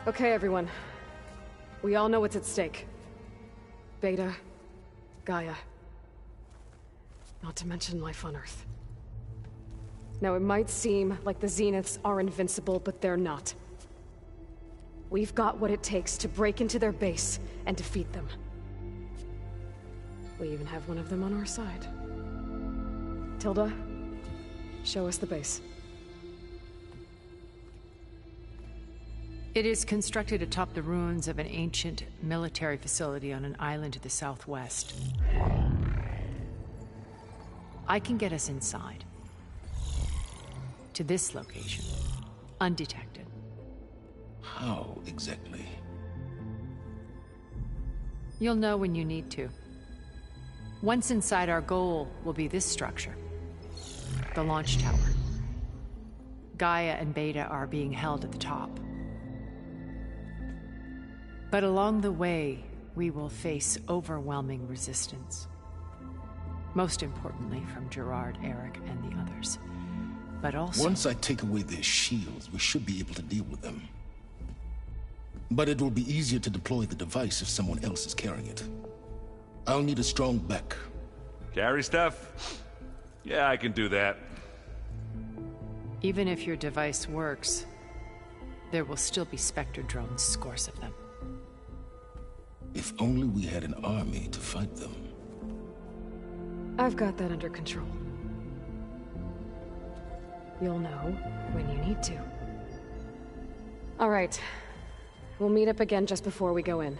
Okay, everyone. We all know what's at stake. Beta, Gaia. Not to mention life on Earth. Now, it might seem like the Zeniths are invincible, but they're not. We've got what it takes to break into their base and defeat them. We even have one of them on our side. Tilda, show us the base. It is constructed atop the ruins of an ancient military facility on an island to the southwest. I can get us inside. To this location. Undetected. How exactly? You'll know when you need to. Once inside, our goal will be this structure. The launch tower. Gaia and Beta are being held at the top. But along the way, we will face overwhelming resistance. Most importantly, from Gerard, Eric, and the others. But also... Once I take away their shields, we should be able to deal with them. But it will be easier to deploy the device if someone else is carrying it. I'll need a strong back. Carry stuff? Yeah, I can do that. Even if your device works, there will still be Spectre drones, scores of them. If only we had an army to fight them. I've got that under control. You'll know when you need to. All right. We'll meet up again just before we go in.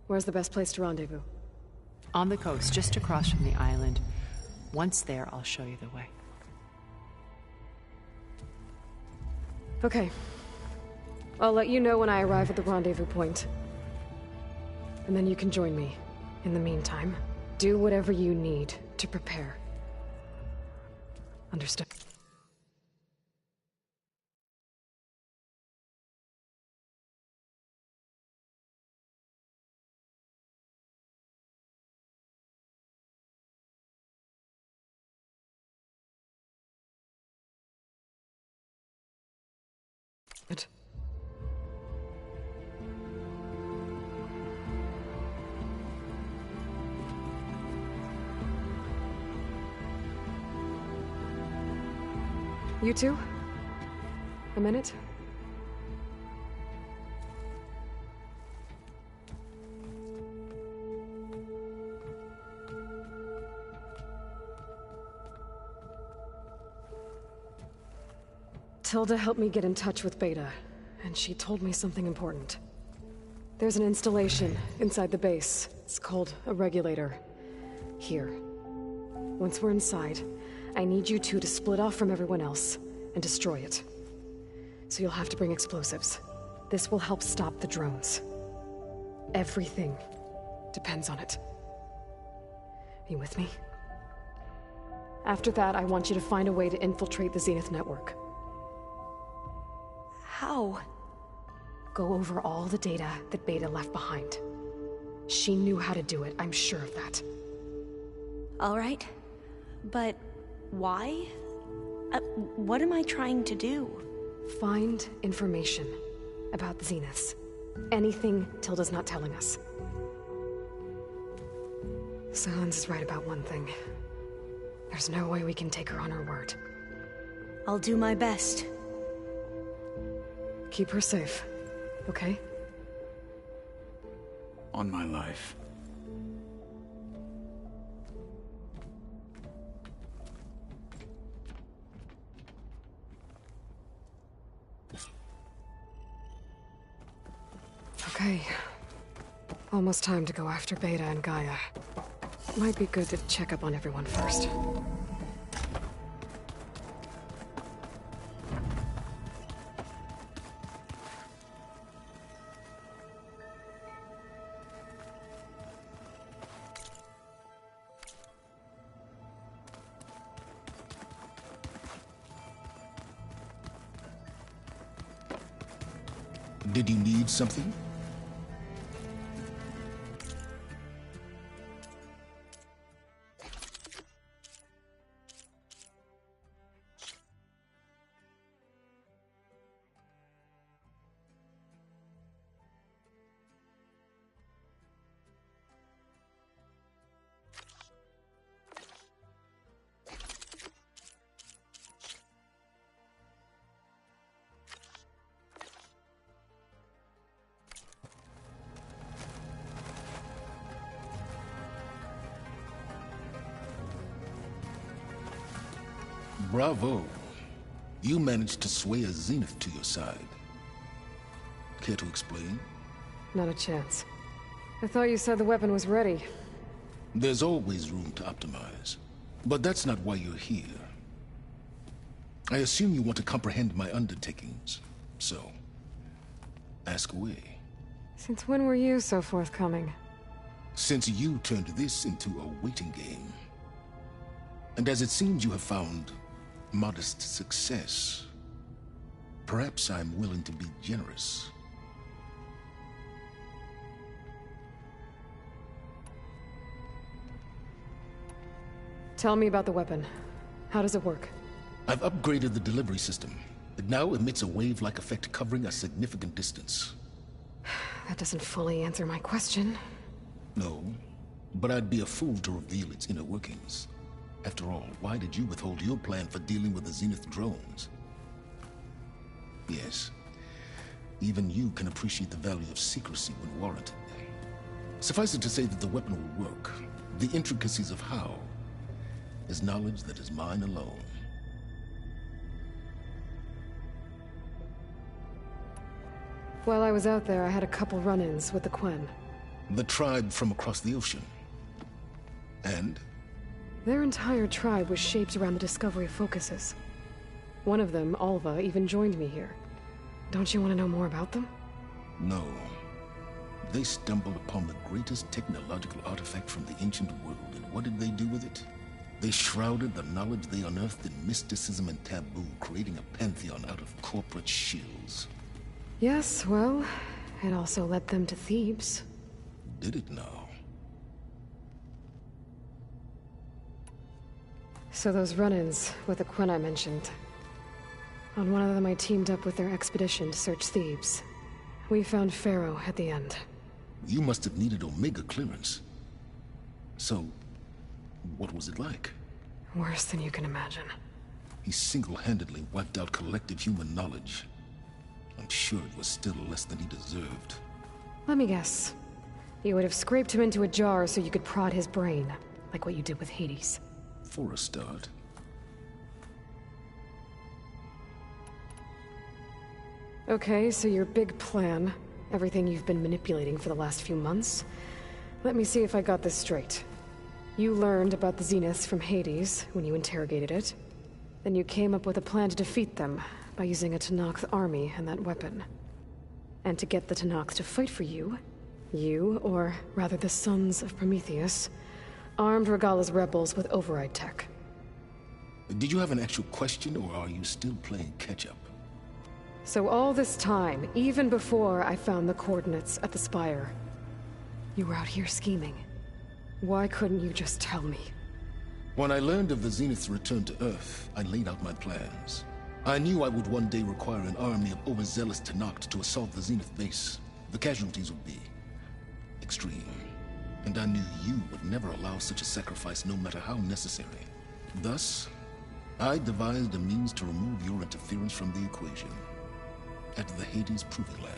Where's the best place to rendezvous? On the coast, just across from the island. Once there, I'll show you the way. Okay. I'll let you know when I arrive at the rendezvous point. And then you can join me. In the meantime, do whatever you need to prepare. Understood. Good. You two? A minute? Tilda helped me get in touch with Beta, and she told me something important. There's an installation inside the base. It's called a regulator. Here. Once we're inside, I need you two to split off from everyone else and destroy it. So you'll have to bring explosives. This will help stop the drones. Everything depends on it. Are you with me? After that, I want you to find a way to infiltrate the Zenith network. How? Go over all the data that Beta left behind. She knew how to do it, I'm sure of that. All right. But why? What am I trying to do? Find information about the Zeniths. Anything Tilda's not telling us. Sylens is right about one thing. There's no way we can take her on her word. I'll do my best. Keep her safe, okay? On my life. Okay. Almost time to go after Beta and Gaia. Might be good to check up on everyone first. Did you need something? Bravo. You managed to sway a Zenith to your side. Care to explain? Not a chance. I thought you said the weapon was ready. There's always room to optimize. But that's not why you're here. I assume you want to comprehend my undertakings. So, ask away. Since when were you so forthcoming? Since you turned this into a waiting game. And as it seems you have found modest success, perhaps I'm willing to be generous. Tell me about the weapon. How does it work? I've upgraded the delivery system. It now emits a wave-like effect covering a significant distance. That doesn't fully answer my question. No, but I'd be a fool to reveal its inner workings. After all, why did you withhold your plan for dealing with the Zenith drones? Yes, even you can appreciate the value of secrecy when warranted. Suffice it to say that the weapon will work. The intricacies of how is knowledge that is mine alone. While I was out there, I had a couple run-ins with the Quen. The tribe from across the ocean. And? Their entire tribe was shaped around the Discovery focuses. One of them, Alva, even joined me here. Don't you want to know more about them? No. They stumbled upon the greatest technological artifact from the ancient world, and what did they do with it? They shrouded the knowledge they unearthed in mysticism and taboo, creating a pantheon out of corporate shills. Yes, well, it also led them to Thebes. Did it now? So those run-ins with the Quen I mentioned. On one of them I teamed up with their expedition to search Thebes. We found Pharaoh at the end. You must have needed Omega clearance. So, what was it like? Worse than you can imagine. He single-handedly wiped out collective human knowledge. I'm sure it was still less than he deserved. Let me guess. You would have scraped him into a jar so you could prod his brain, like what you did with Hades. For a start. Okay, so your big plan, everything you've been manipulating for the last few months. Let me see if I got this straight. You learned about the Zeniths from Hades when you interrogated it. Then you came up with a plan to defeat them by using a Tenakth army and that weapon. And to get the Tenakth to fight for you, or rather the Sons of Prometheus, armed Regalla's rebels with override tech. Did you have an actual question, or are you still playing catch-up? So all this time, even before I found the coordinates at the Spire, you were out here scheming. Why couldn't you just tell me? When I learned of the Zenith's return to Earth, I laid out my plans. I knew I would one day require an army of overzealous Tenakth to assault the Zenith base. The casualties would be extreme. And I knew you would never allow such a sacrifice, no matter how necessary. Thus, I devised a means to remove your interference from the equation. at the Hades Proving Lab.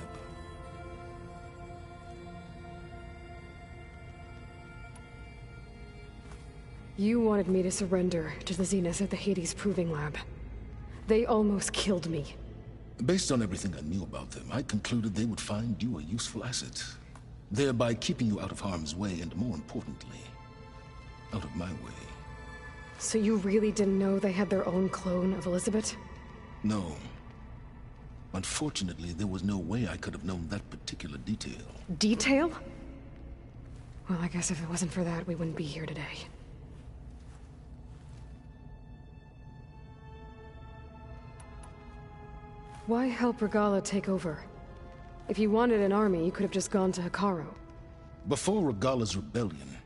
You wanted me to surrender to the Zenith at the Hades Proving Lab. They almost killed me. Based on everything I knew about them, I concluded they would find you a useful asset, thereby keeping you out of harm's way and, more importantly, out of my way. So you really didn't know they had their own clone of Elizabeth? No. Unfortunately, there was no way I could have known that particular detail. Detail? Well, I guess if it wasn't for that, we wouldn't be here today. Why help Regalla take over? If you wanted an army, you could have just gone to Hekarro. Before Regalla's rebellion,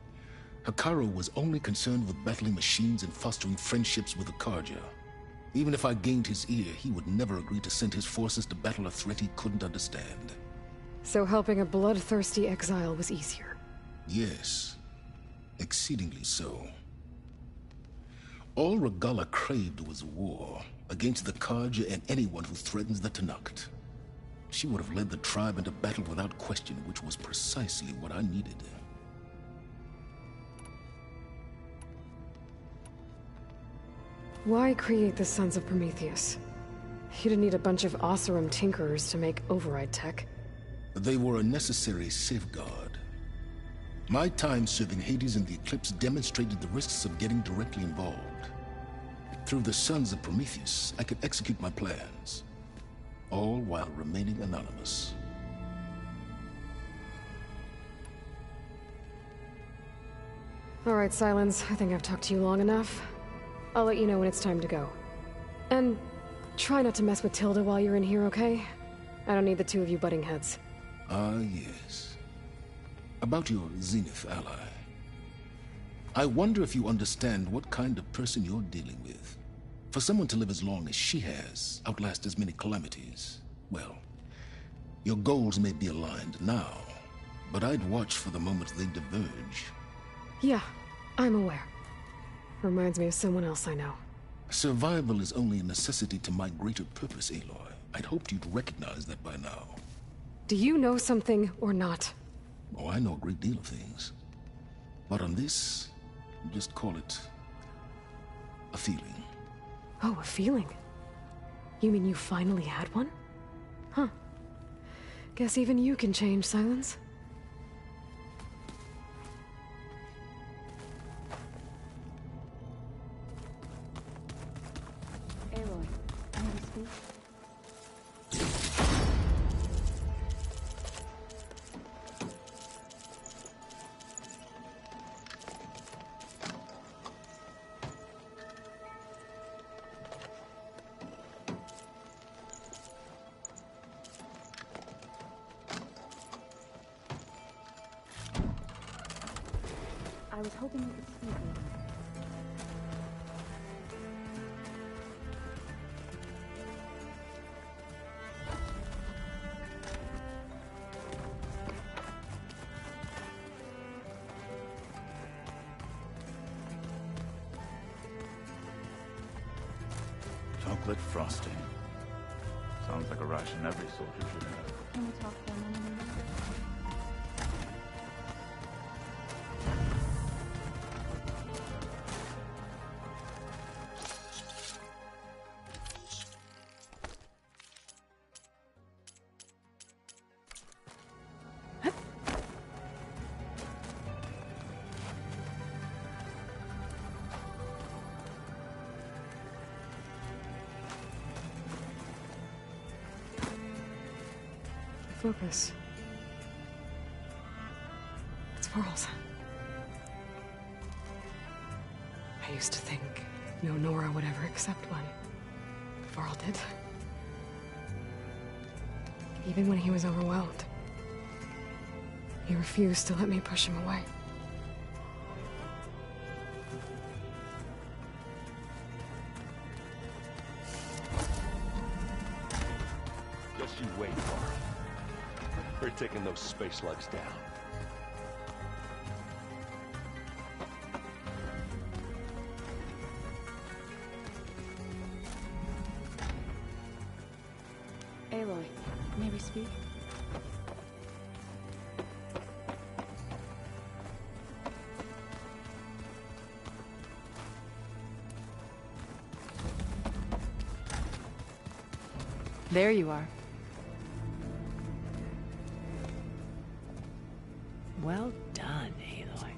Hekarro was only concerned with battling machines and fostering friendships with the Carja. Even if I gained his ear, he would never agree to send his forces to battle a threat he couldn't understand. So helping a bloodthirsty exile was easier? Yes. Exceedingly so. All Regalla craved was war, against the Carja and anyone who threatens the Tenakth. She would have led the tribe into battle without question, which was precisely what I needed. Why create the Sons of Prometheus? You didn't need a bunch of Oseram tinkerers to make override tech. They were a necessary safeguard. My time serving Hades and the Eclipse demonstrated the risks of getting directly involved. Through the Sons of Prometheus, I could execute my plans, all while remaining anonymous. All right, Silence. I think I've talked to you long enough. I'll let you know when it's time to go. And try not to mess with Tilda while you're in here, okay? I don't need the two of you butting heads. Ah, yes. About your Zenith ally. I wonder if you understand what kind of person you're dealing with. For someone to live as long as she has, outlast as many calamities, well, your goals may be aligned now, but I'd watch for the moment they diverge. Yeah, I'm aware. Reminds me of someone else I know. Survival is only a necessity to my greater purpose, Aloy. I'd hoped you'd recognize that by now. Do you know something or not? Oh, I know a great deal of things. But on this, just call it a feeling. Oh, a feeling? You mean you finally had one? Huh. Guess even you can change, Silence. Aloy, can you speak? I was hoping you could speak, Aloy. Chocolate frosting. Sounds like a ration every soldier should have. Can we talk for a moment? Focus. It's Varl's. I used to think no Nora would ever accept one. Varl did. Even when he was overwhelmed. He refused to let me push him away. Just you wait, Varl. We're taking those space slugs down. Aloy, may we speak? There you are. Well done, Aloy.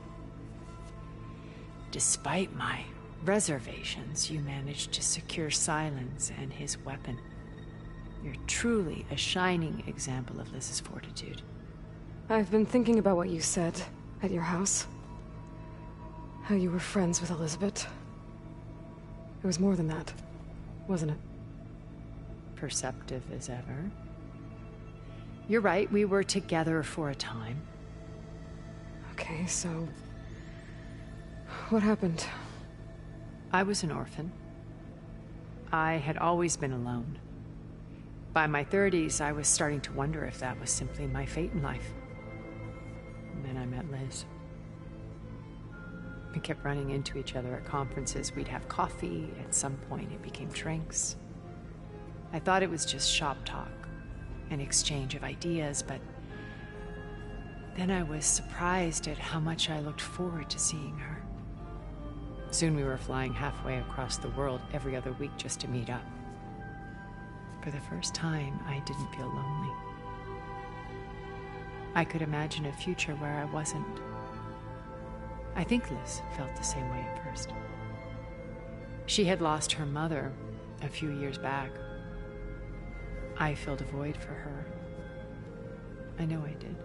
Despite my reservations, you managed to secure Silence and his weapon. You're truly a shining example of Liz's fortitude. I've been thinking about what you said at your house. How you were friends with Elizabeth. It was more than that, wasn't it? Perceptive as ever. You're right, we were together for a time. Okay, so... what happened? I was an orphan. I had always been alone. By my 30s, I was starting to wonder if that was simply my fate in life. And then I met Liz. We kept running into each other at conferences. We'd have coffee. At some point, it became drinks. I thought it was just shop talk, an exchange of ideas, but then I was surprised at how much I looked forward to seeing her. Soon we were flying halfway across the world every other week just to meet up. For the first time, I didn't feel lonely. I could imagine a future where I wasn't. I think Liz felt the same way at first. She had lost her mother a few years back. I filled a void for her. I know I did.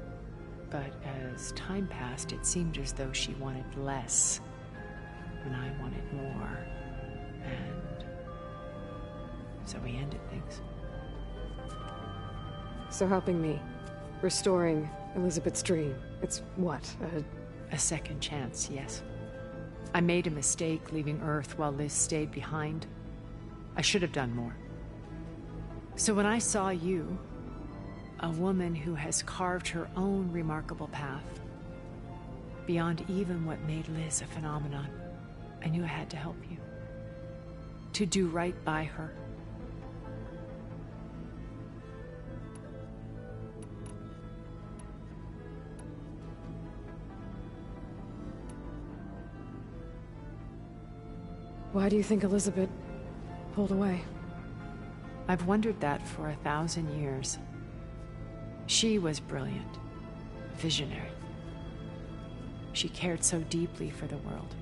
But as time passed, it seemed as though she wanted less, and I wanted more. And so we ended things. So helping me, restoring Elizabeth's dream, it's what, a second chance, yes. I made a mistake leaving Earth while Liz stayed behind. I should have done more. So when I saw you, a woman who has carved her own remarkable path, beyond even what made Liz a phenomenon, I knew I had to help you. To do right by her. Why do you think Elizabeth pulled away? I've wondered that for 1,000 years. She was brilliant, visionary. She cared so deeply for the world,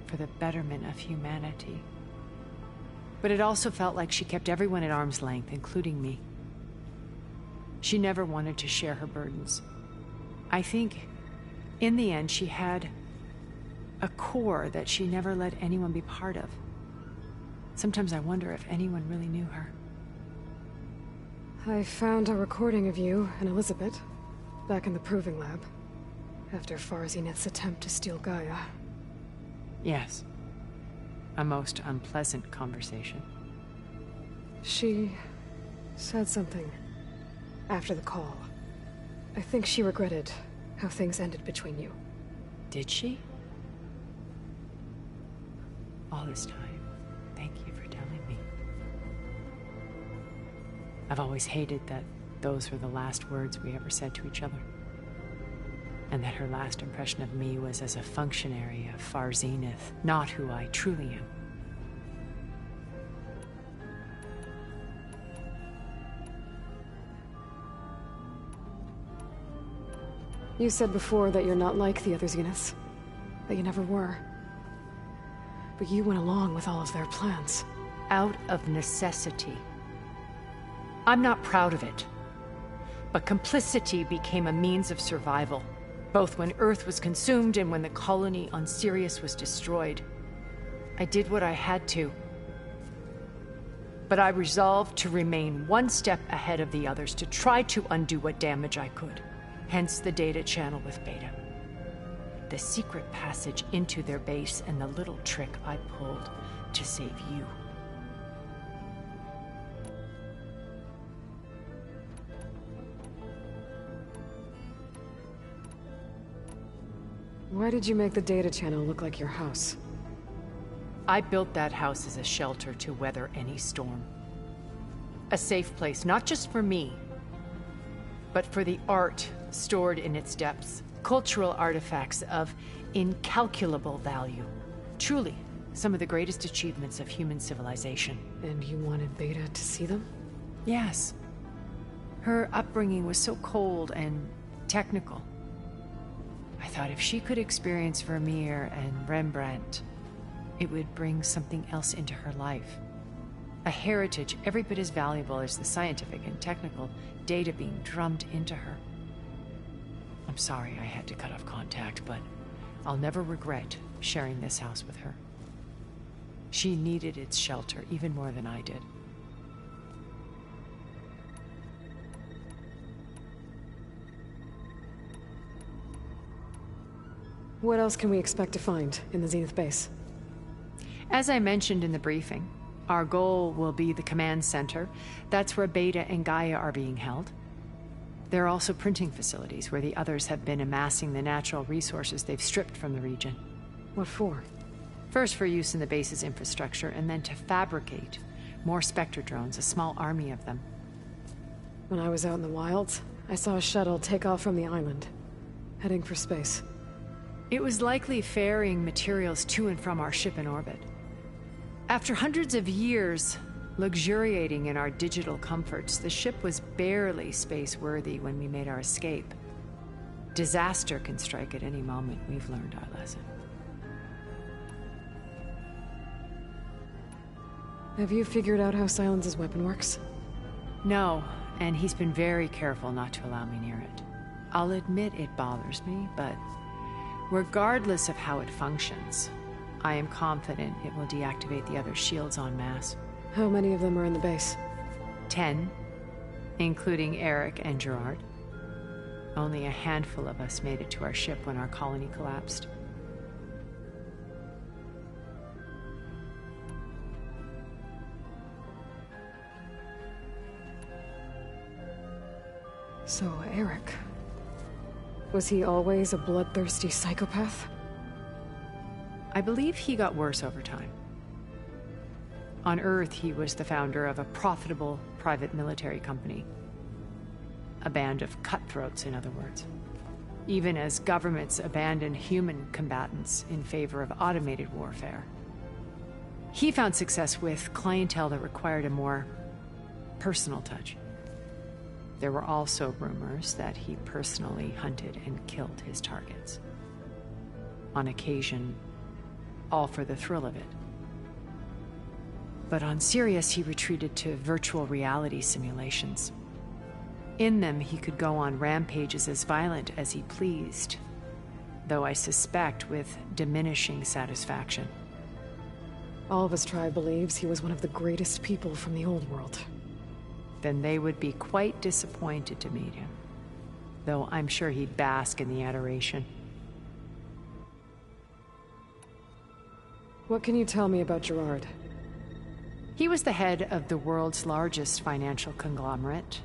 for the betterment of humanity. But it also felt like she kept everyone at arm's length, including me. She never wanted to share her burdens. I think, in the end, she had a core that she never let anyone be part of. Sometimes I wonder if anyone really knew her. I found a recording of you and Elizabeth back in the Proving Lab after Far Zenith's attempt to steal Gaia. Yes. A most unpleasant conversation. She said something after the call. I think she regretted how things ended between you. Did she? All this time, thank you for telling me. I've always hated that those were the last words we ever said to each other. And that her last impression of me was as a functionary of Far Zenith, not who I truly am. You said before that you're not like the other Zeniths. That you never were. But you went along with all of their plans. Out of necessity. I'm not proud of it. But complicity became a means of survival, both when Earth was consumed and when the colony on Sirius was destroyed. I did what I had to. But I resolved to remain one step ahead of the others, to try to undo what damage I could. Hence the data channel with Beta. The secret passage into their base and the little trick I pulled to save you. Why did you make the data channel look like your house? I built that house as a shelter to weather any storm. A safe place, not just for me, but for the art stored in its depths. Cultural artifacts of incalculable value. Truly, some of the greatest achievements of human civilization. And you wanted Beta to see them? Yes. Her upbringing was so cold and technical. I thought if she could experience Vermeer and Rembrandt, it would bring something else into her life. A heritage every bit as valuable as the scientific and technical data being drummed into her. I'm sorry I had to cut off contact, but I'll never regret sharing this house with her. She needed its shelter even more than I did. What else can we expect to find in the Zenith base? As I mentioned in the briefing, our goal will be the command center. That's where Beta and Gaia are being held. There are also printing facilities where the others have been amassing the natural resources they've stripped from the region. What for? First for use in the base's infrastructure, and then to fabricate more Spectre drones, a small army of them. When I was out in the wilds, I saw a shuttle take off from the island, heading for space. It was likely ferrying materials to and from our ship in orbit. After hundreds of years luxuriating in our digital comforts, the ship was barely space-worthy when we made our escape. Disaster can strike at any moment. We've learned our lesson. Have you figured out how Silence's weapon works? No, and he's been very careful not to allow me near it. I'll admit it bothers me, but regardless of how it functions, I am confident it will deactivate the other shields en masse. How many of them are in the base? 10, including Eric and Gerard. Only a handful of us made it to our ship when our colony collapsed. So, Eric... was he always a bloodthirsty psychopath? I believe he got worse over time. On Earth, he was the founder of a profitable private military company. A band of cutthroats, in other words. Even as governments abandoned human combatants in favor of automated warfare. He found success with clientele that required a more personal touch. There were also rumors that he personally hunted and killed his targets. On occasion, all for the thrill of it. But on Sirius, he retreated to virtual reality simulations. In them, he could go on rampages as violent as he pleased, though I suspect with diminishing satisfaction. All of his tribe believes he was one of the greatest people from the old world. Then they would be quite disappointed to meet him, though I'm sure he'd bask in the adoration. What can you tell me about Gerard? He was the head of the world's largest financial conglomerate,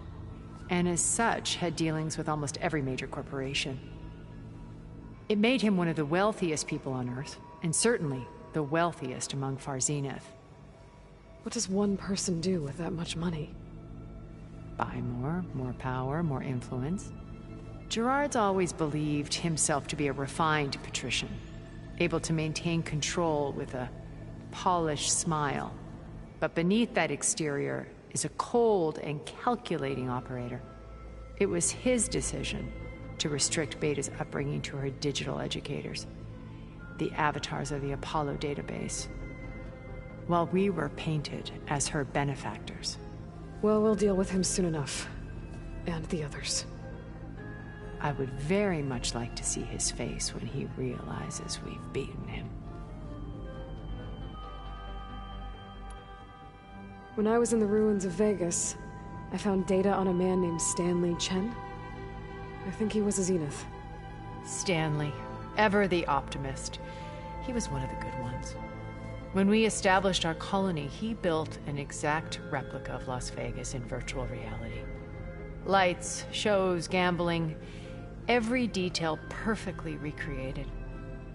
and as such had dealings with almost every major corporation. It made him one of the wealthiest people on Earth, and certainly the wealthiest among Far Zenith. What does one person do with that much money? Buy more power, more influence. Gerard's always believed himself to be a refined patrician, able to maintain control with a polished smile. But beneath that exterior is a cold and calculating operator. It was his decision to restrict Beta's upbringing to her digital educators, the avatars of the Apollo database, while we were painted as her benefactors. Well, we'll deal with him soon enough. And the others. I would very much like to see his face when he realizes we've beaten him. When I was in the ruins of Vegas, I found data on a man named Stanley Chen. I think he was a Zenith. Stanley, ever the optimist. He was one of the good ones. When we established our colony, he built an exact replica of Las Vegas in virtual reality. Lights, shows, gambling, every detail perfectly recreated.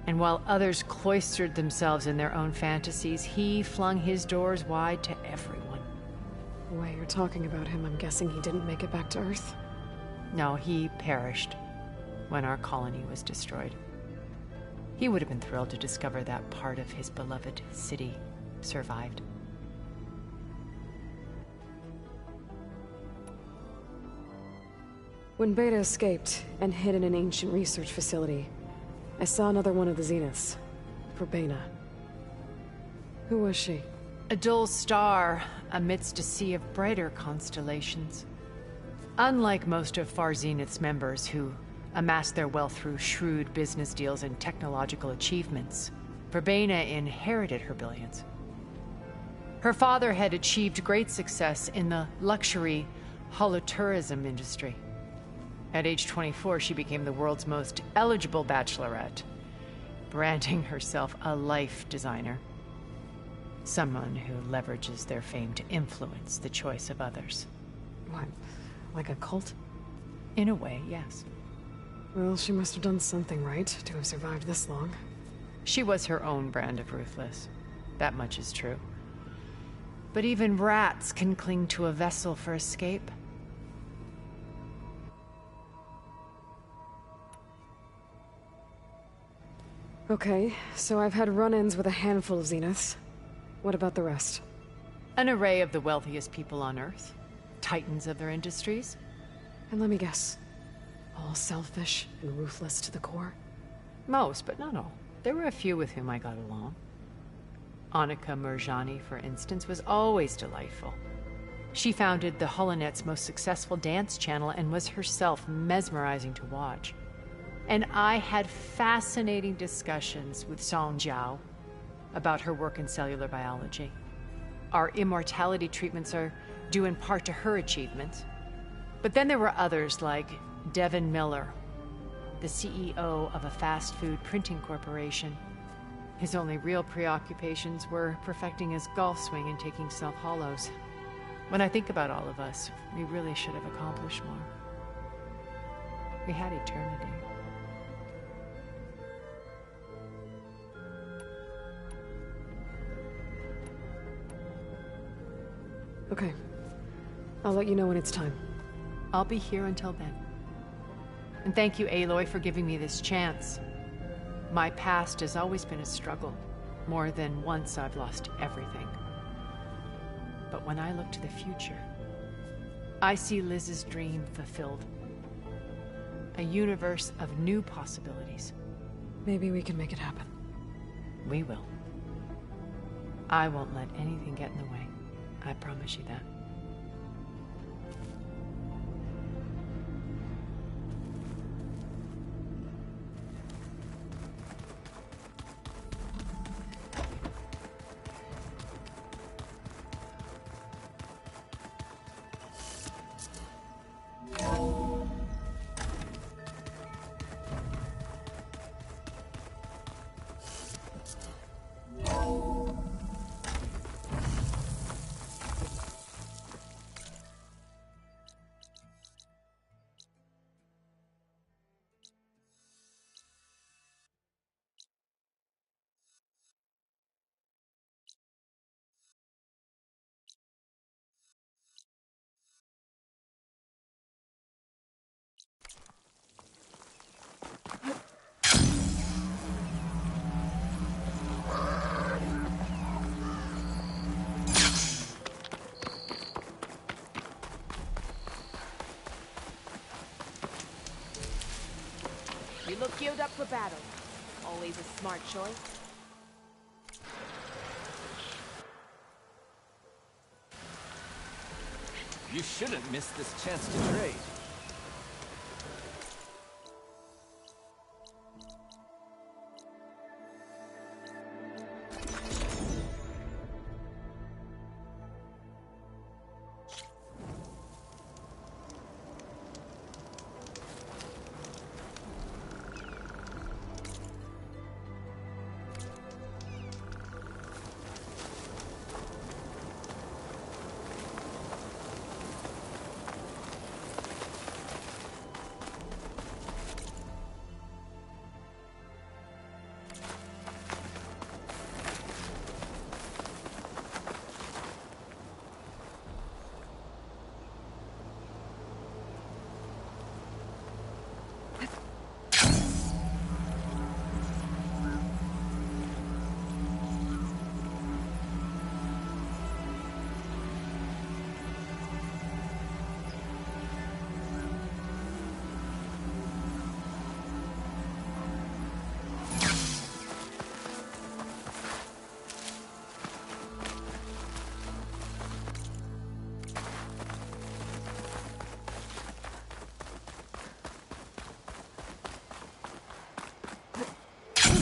And while others cloistered themselves in their own fantasies, he flung his doors wide to everyone. The way you're talking about him, I'm guessing he didn't make it back to Earth? No, he perished when our colony was destroyed. He would have been thrilled to discover that part of his beloved city survived. When Beta escaped and hid in an ancient research facility, I saw another one of the Zeniths, Verbena. Who was she? A dull star amidst a sea of brighter constellations. Unlike most of Far Zenith's members who amassed their wealth through shrewd business deals and technological achievements, Verbena inherited her billions. Her father had achieved great success in the luxury holotourism industry. At age 24, she became the world's most eligible bachelorette, branding herself a life designer. Someone who leverages their fame to influence the choice of others. What, like a cult? In a way, yes. Well, she must have done something right to have survived this long. She was her own brand of ruthless. That much is true. But even rats can cling to a vessel for escape. Okay, so I've had run-ins with a handful of Zeniths. What about the rest? An array of the wealthiest people on Earth. Titans of their industries. And let me guess. All selfish and ruthless to the core? Most, but not all. There were a few with whom I got along. Annika Murjani, for instance, was always delightful. She founded the Holonet's most successful dance channel and was herself mesmerizing to watch. And I had fascinating discussions with Song Jiao about her work in cellular biology. Our immortality treatments are due in part to her achievements. But then there were others like Devin Miller, the CEO of a fast food printing corporation. His only real preoccupations were perfecting his golf swing and taking self-hollows. When I think about all of us, we really should have accomplished more. We had eternity. Okay. I'll let you know when it's time. I'll be here until then. And thank you, Aloy, for giving me this chance. My past has always been a struggle. More than once I've lost everything. But when I look to the future, I see Liz's dream fulfilled. A universe of new possibilities. Maybe we can make it happen. We will. I won't let anything get in the way. I promise you that. You look geared up for battle. Always a smart choice. You shouldn't miss this chance to trade.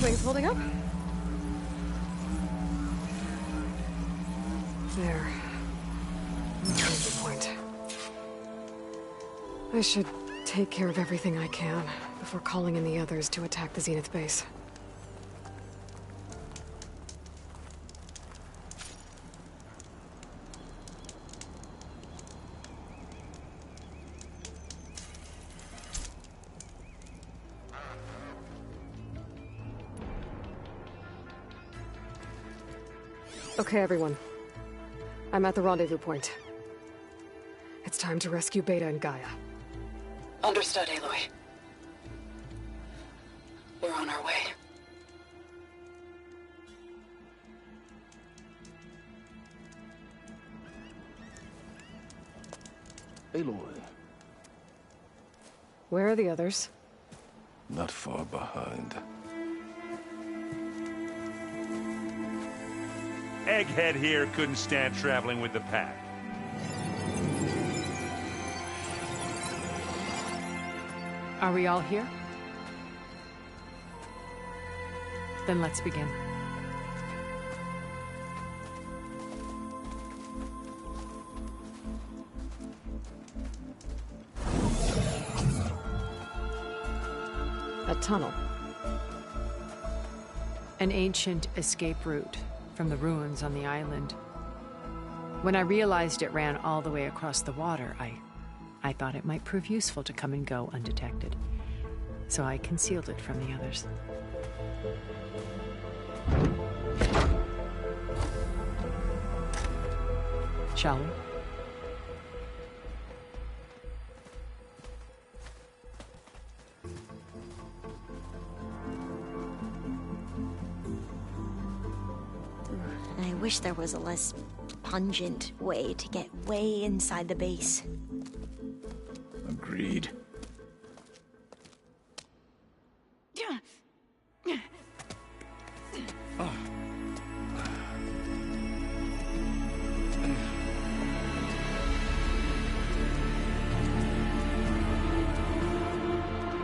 wings holding up? There. Rendezvous point. I should take care of everything I can before calling in the others to attack the Zenith base. Okay, everyone. I'm at the rendezvous point. It's time to rescue Beta and Gaia. Understood, Aloy. We're on our way. Aloy. Where are the others? Not far behind. Egghead here couldn't stand traveling with the pack. Are we all here? Then let's begin. A tunnel. An ancient escape route from the ruins on the island. When I realized it ran all the way across the water, I thought it might prove useful to come and go undetected. So I concealed it from the others. Shall we? I wish there was a less pungent way to get way inside the base. Agreed.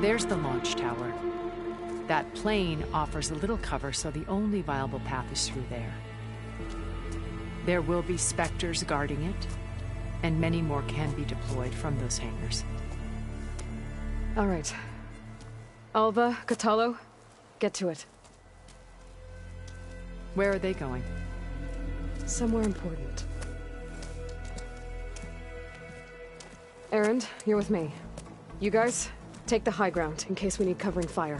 There's the launch tower. That plane offers a little cover, so the only viable path is through there. There will be Spectres guarding it, and many more can be deployed from those hangars. All right. Alva, Kotallo, get to it. Where are they going? Somewhere important. Erend, you're with me. You guys, take the high ground in case we need covering fire.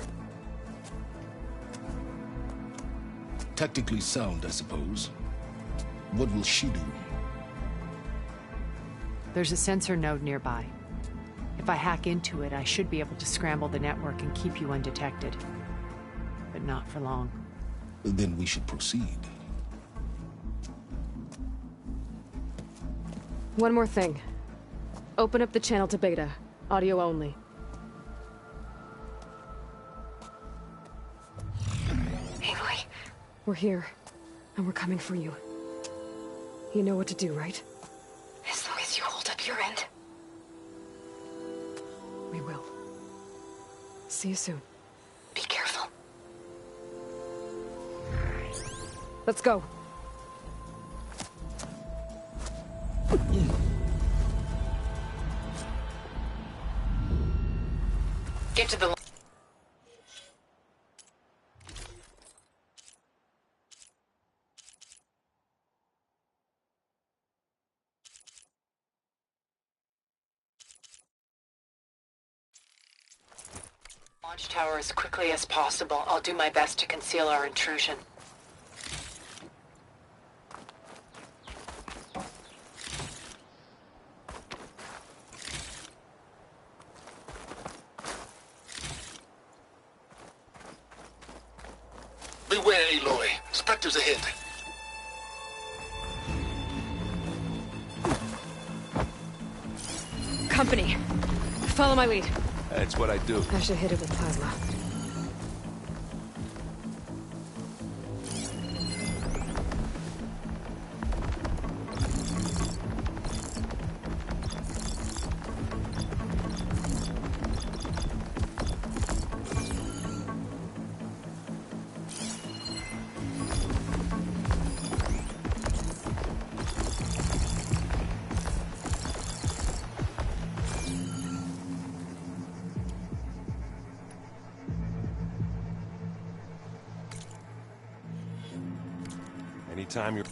Tactically sound, I suppose. What will she do? There's a sensor node nearby. If I hack into it, I should be able to scramble the network and keep you undetected. But not for long. Then we should proceed. One more thing. Open up the channel to Beta. Audio only. Aloy. We're here, and we're coming for you. You know what to do, right? As long as you hold up your end. We will. See you soon. Be careful. Let's go. Get to the... launch tower as quickly as possible. I'll do my best to conceal our intrusion. Beware, Aloy. Spectres ahead. Company. Follow my lead. That's what I do. I should hit it with plasma. Anytime you're...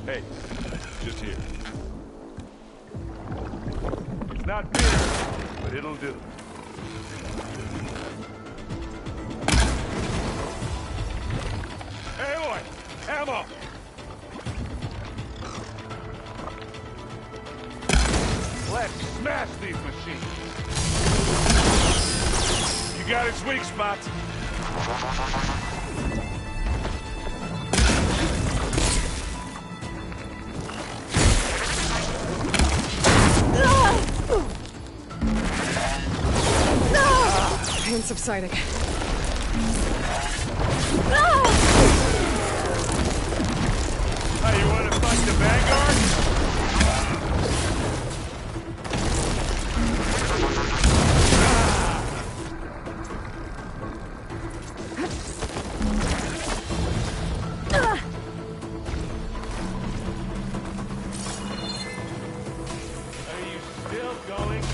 Hey, just here. It's not beer, but it'll do. Hey, boy! Ammo! Let's smash these machines! You got its weak spots. Pain subsiding. Hey, you want to fight the Vanguard? Are you still going?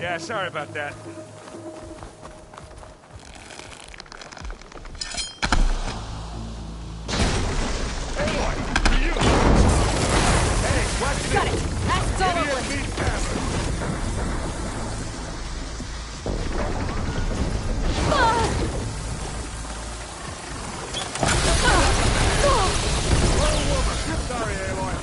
Yeah, sorry about that. Got it! That's all over with! Sorry, Aloy.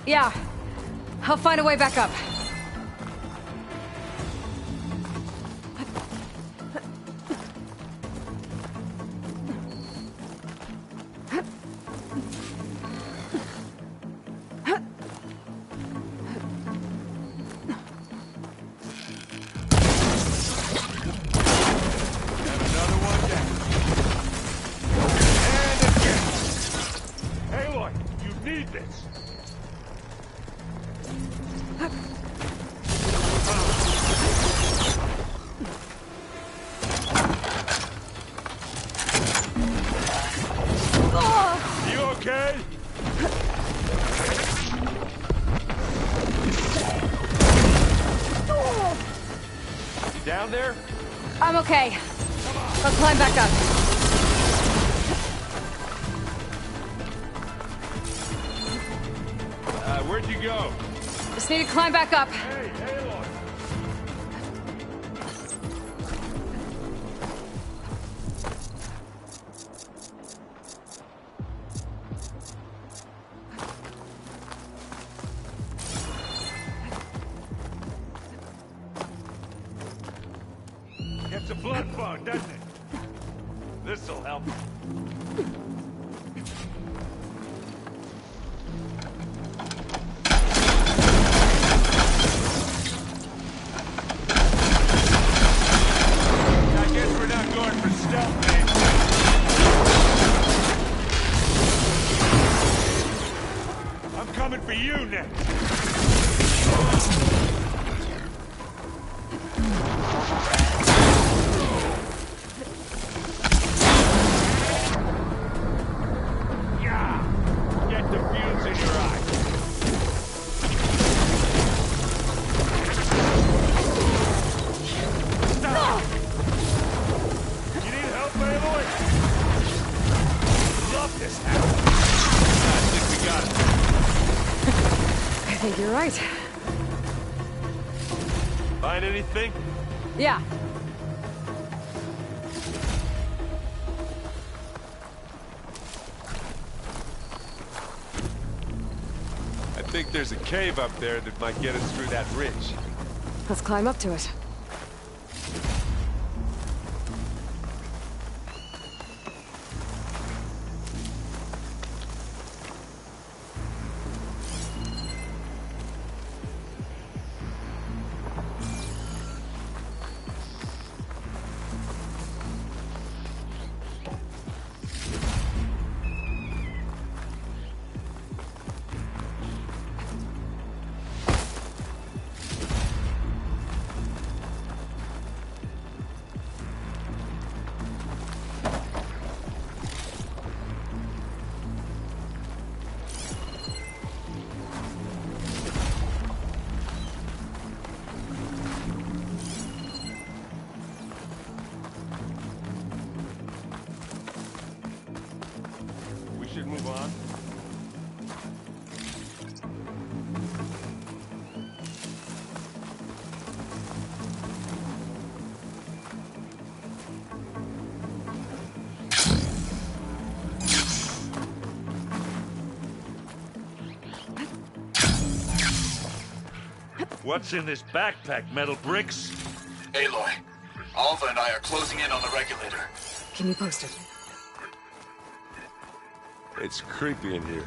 Yeah. I'll find a way back up. Down there? I'm okay. I'll climb back up. Where'd you go? Just need to climb back up. Hey, Aloy! Gets a blood fog, doesn't it? This'll help. I guess we're not going for stealth, man. I'm coming for you next. I think you're right. Find anything? Yeah. I think there's a cave up there that might get us through that ridge. Let's climb up to it. We should move on. What's in this backpack, metal bricks? Aloy, Alva and I are closing in on the regulator. Can you post it? It's creepy in here.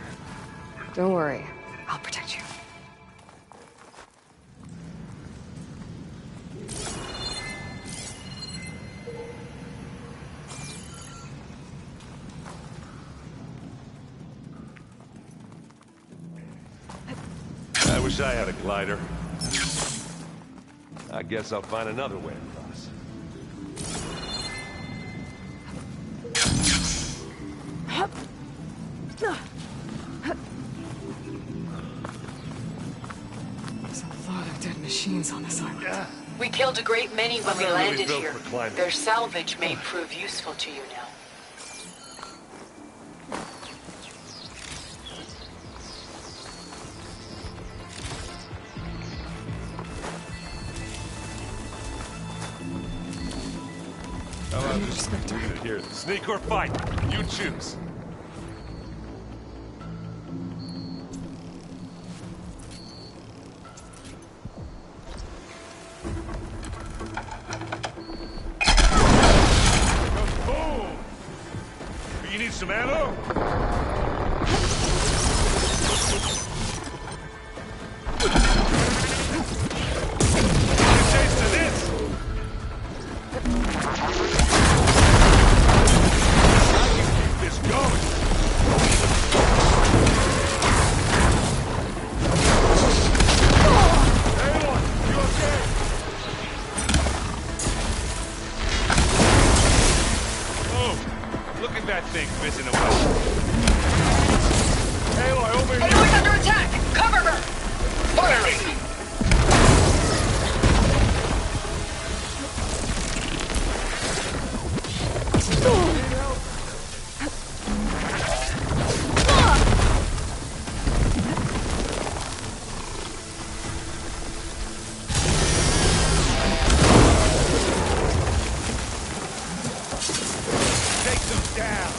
Don't worry. I'll protect you. I wish I had a glider. I guess I'll find another way across. There's a lot of dead machines on this island. Yeah. We killed a great many when I'm we not really landed built here. for climbing. Their salvage may prove useful to you now. I'll just leave it here. Sneak or fight. You choose. Boom! You need some ammo? Taste of this! This going. Aloy, you okay? Oh, look at that thing fizzing away. Aloy, over here. Aloy's under attack! Cover her! Firing! Take them down.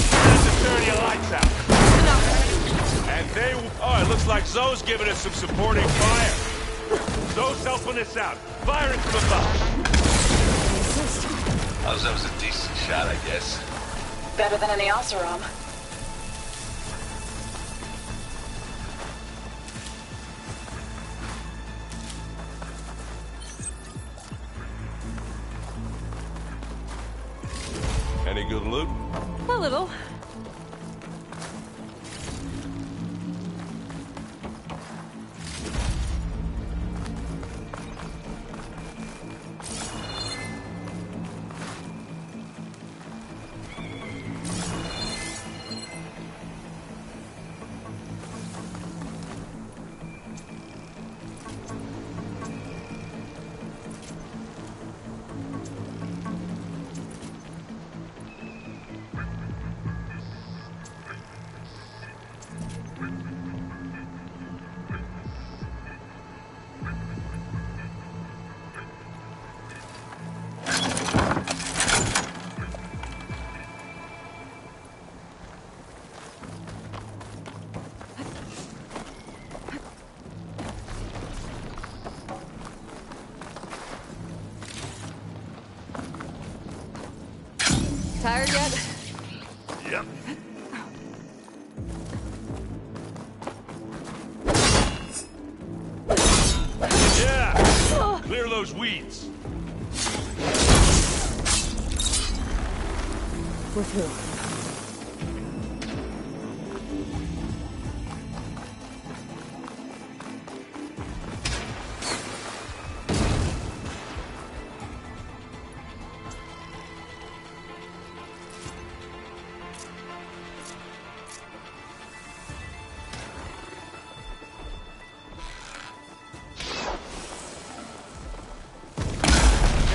Time to turn your lights out. And they... Oh, it looks like Zoe's giving us some supporting fire. Zoe's helping us out. Firing from above. Oh, that was a decent shot, I guess. Better than any Oseram. Any good loot? A little. Tired yet? Yep. Yeah! Clear those weeds. We're through.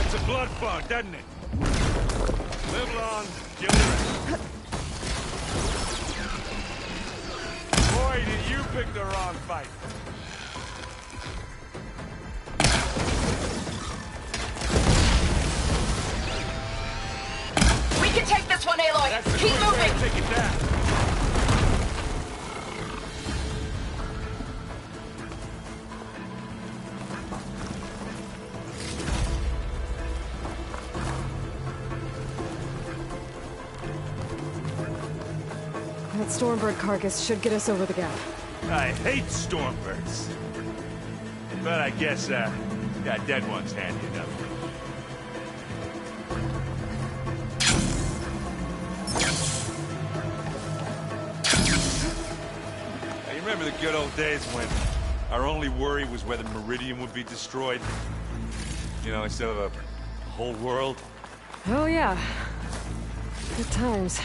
It's a blood fog, doesn't it? Live long, kill the rest. Boy, did you pick the wrong fight. We can take this one, Aloy! That's the Keep quick way to moving! take it down. That Stormbird carcass should get us over the gap. I hate Stormbirds. But I guess, yeah, dead one's handy enough. Now, you remember the good old days when our only worry was whether Meridian would be destroyed? You know, instead of a whole world? Oh yeah. Good times.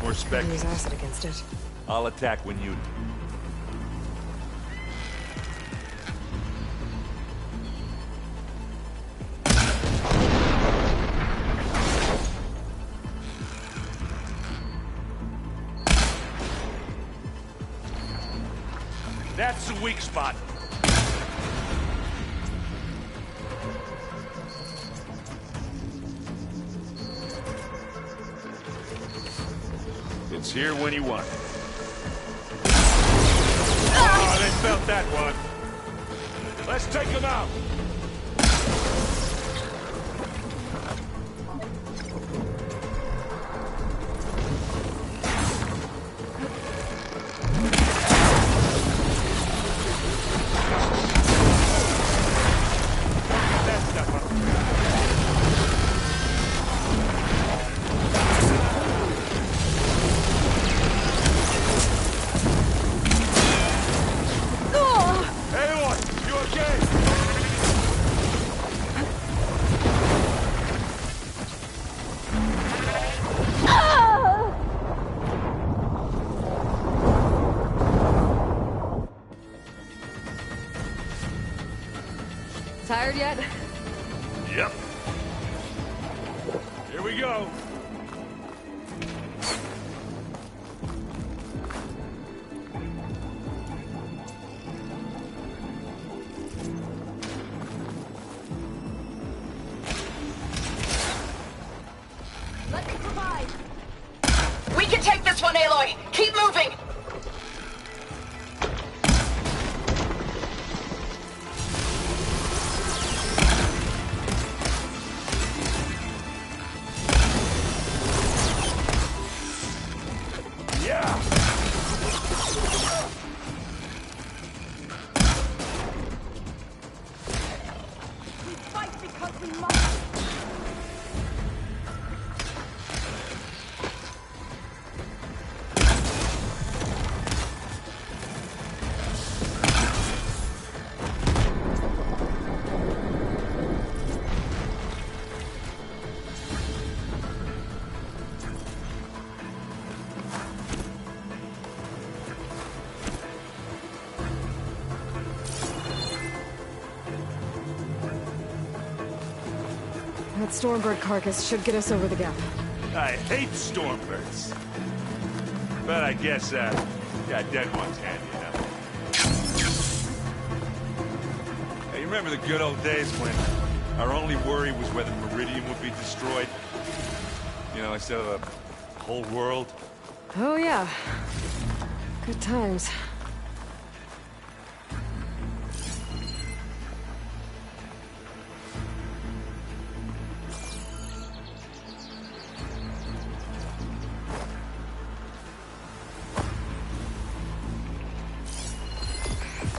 More specters. Use acid against it. I'll attack when you... That's the weak spot. It's here when you want it. Oh, they felt that one. Let's take them out. Tired yet? Yep. Here we go. Let me provide. We can take this one, Aloy. Keep moving. That Stormbird carcass should get us over the gap. I hate Stormbirds. But I guess, yeah, dead one's handy enough. Hey, you remember the good old days when our only worry was whether Meridian would be destroyed? You know, instead of a whole world? Oh yeah. Good times.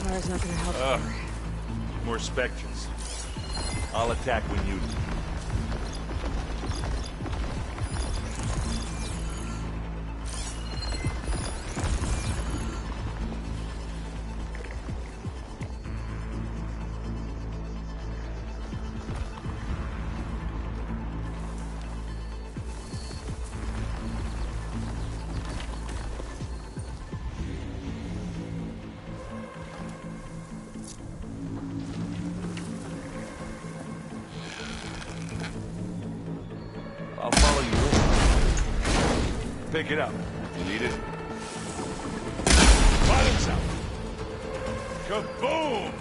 Fire's not gonna help. More specters. I'll attack when you... I'll follow you. Pick it up. You need it? Bottoms out. Kaboom!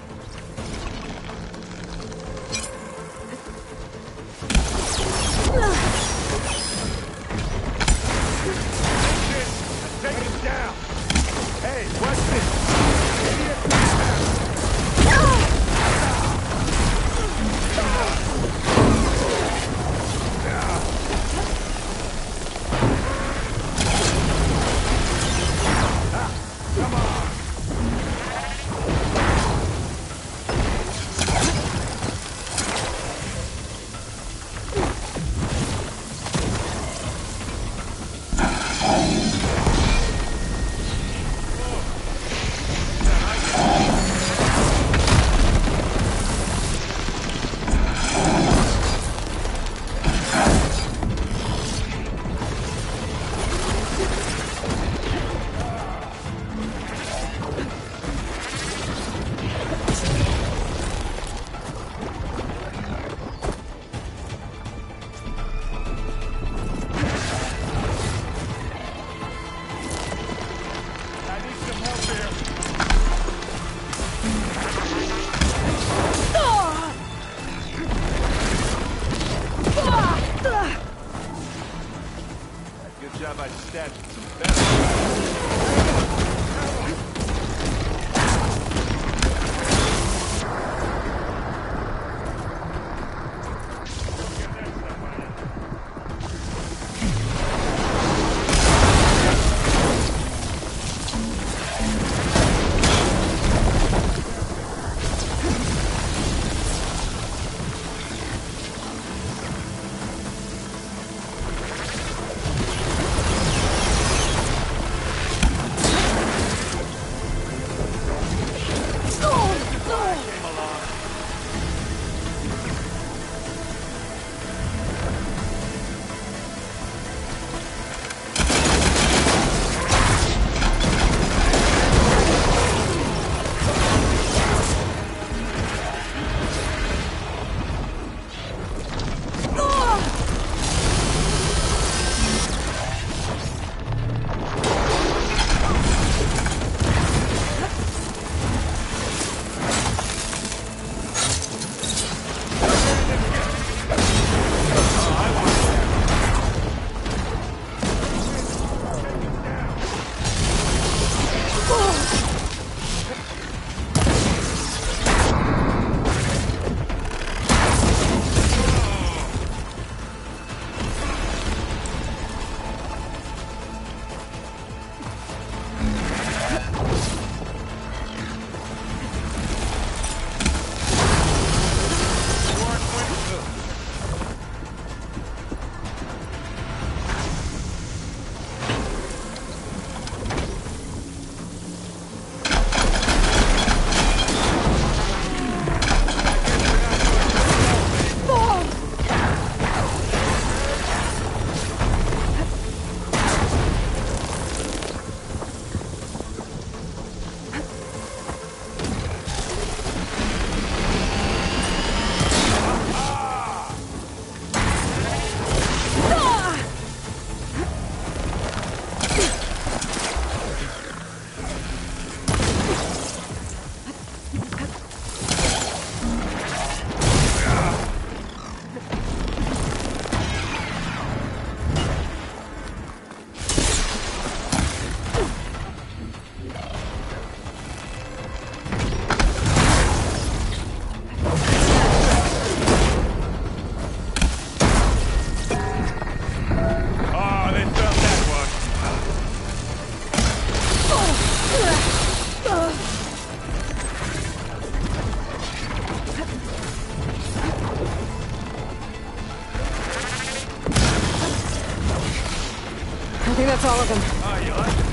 all of them. Ah, you like it?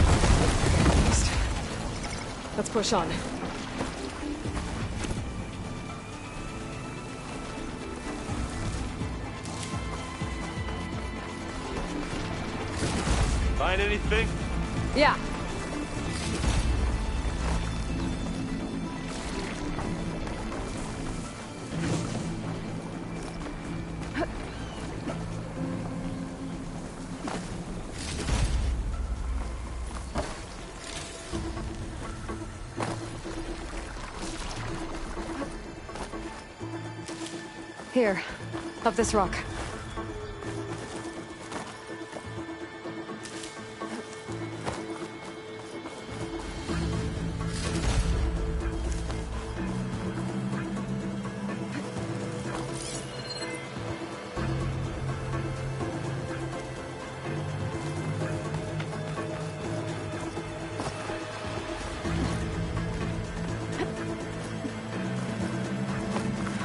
Let's push on. Find anything? Yeah. Here, up this rock.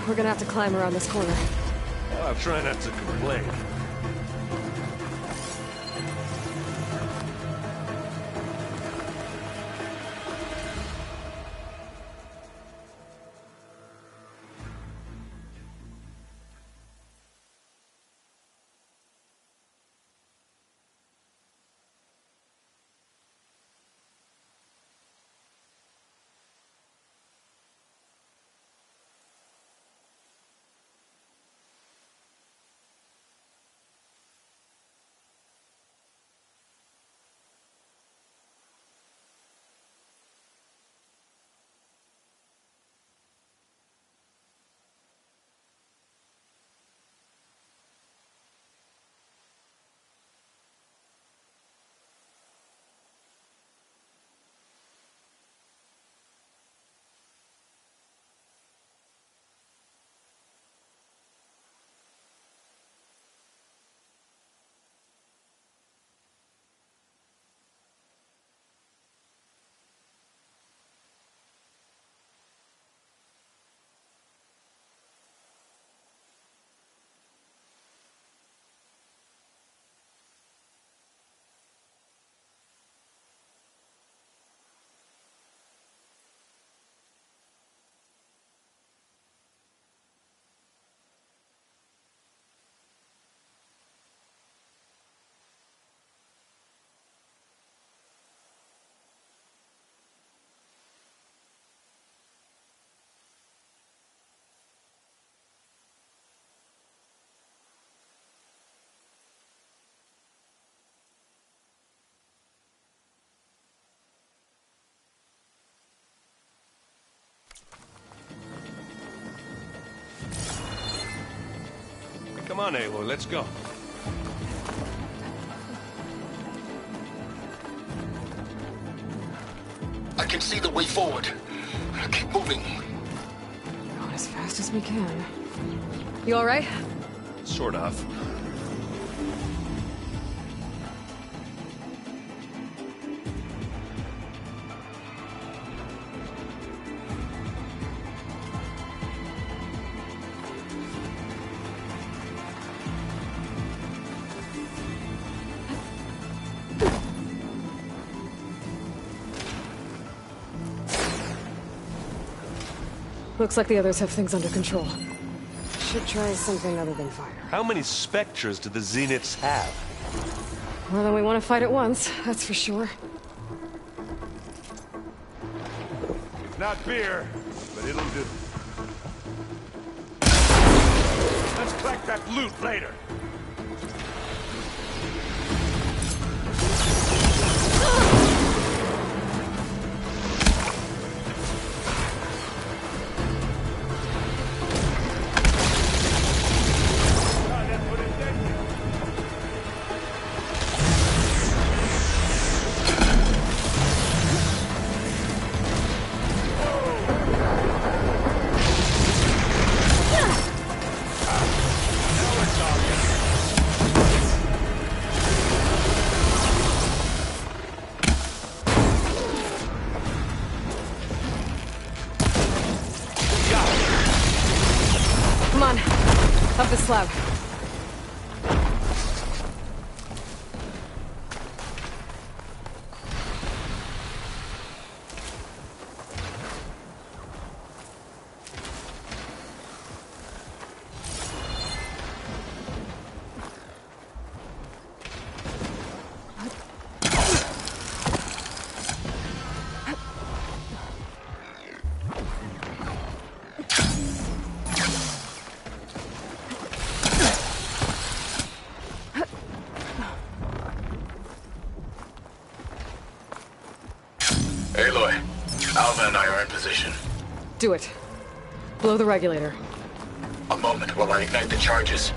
We're gonna have to climb around this corner. Oh, I'm trying not to complain. Come on, Aloy, let's go. I can see the way forward. Keep moving. Going as fast as we can. You all right? Sort of. Looks like the others have things under control. Should try something other than fire. How many Spectres do the Zeniths have? More than we want to fight at once, that's for sure. Not beer, but it'll do. Let's collect that loot later. Come on, up the slab. Aloy, Alva and I are in position. Do it. Blow the regulator. A moment while I ignite the charges.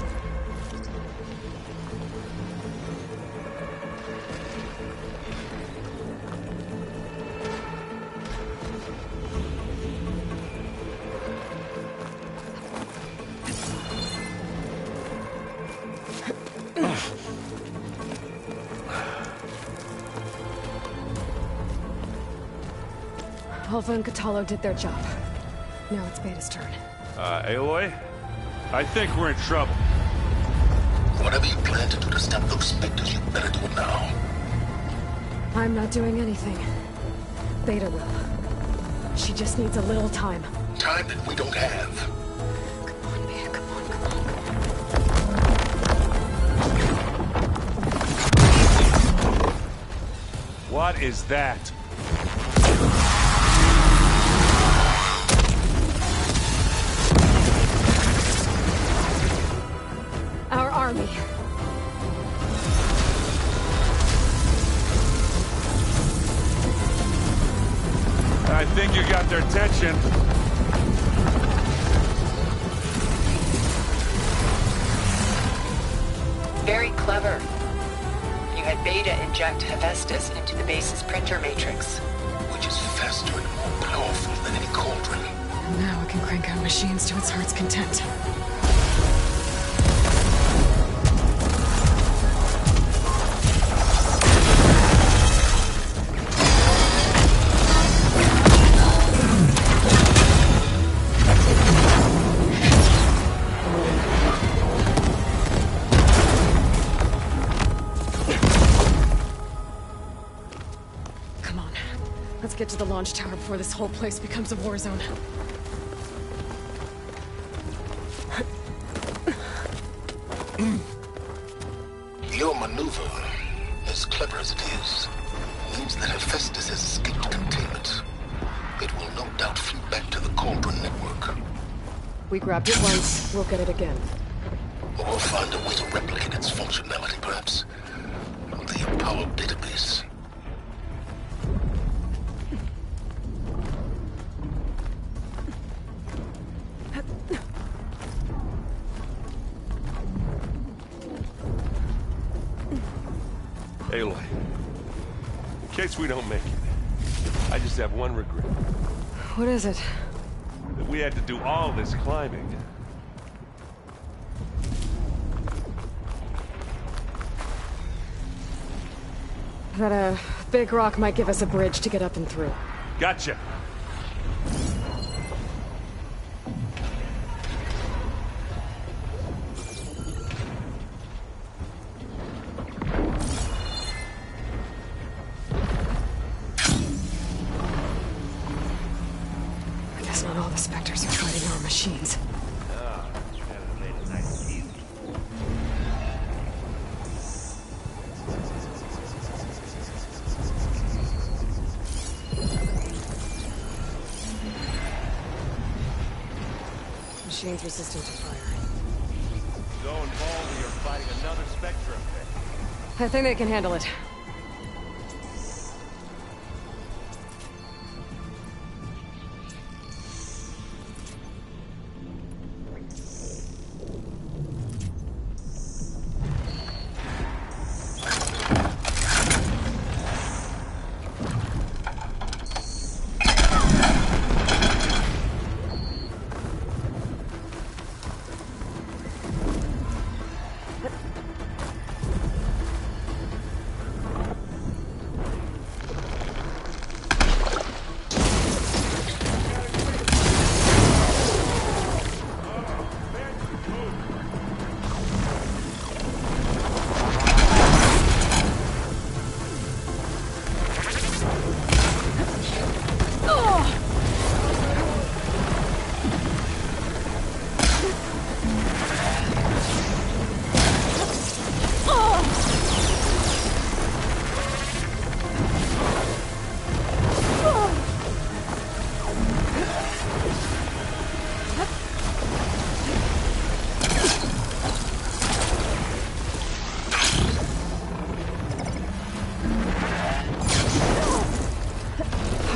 Alva and Kotallo did their job. Now it's Beta's turn. Aloy? I think we're in trouble. Whatever you plan to do to stop those specters, you better do it now. I'm not doing anything. Beta will. She just needs a little time. Time that we don't have. Come on, Beta, come on, come on. What is that? Our army. I think you got their attention. Very clever. You had Beta inject Hephaestus into the base's printer matrix. Which is faster and more powerful than any cauldron. And now it can crank out machines to its heart's content. Let's get to the launch tower before this whole place becomes a war zone. Your maneuver, as clever as it is, means that Hephaestus has escaped containment. It will no doubt flee back to the Cauldron network. We grabbed it once, we'll get it again. Or we'll find a way to replicate its functionality, perhaps. The Apollo database. Aloy, in case we don't make it, I just have one regret. What is it? That we had to do all this climbing. That a big rock might give us a bridge to get up and through. Gotcha. I guess not all the Spectres are fighting our machines. Machines resistant to fire. Going bold, you're fighting another Spectre effect. I think they can handle it.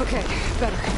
Okay, better.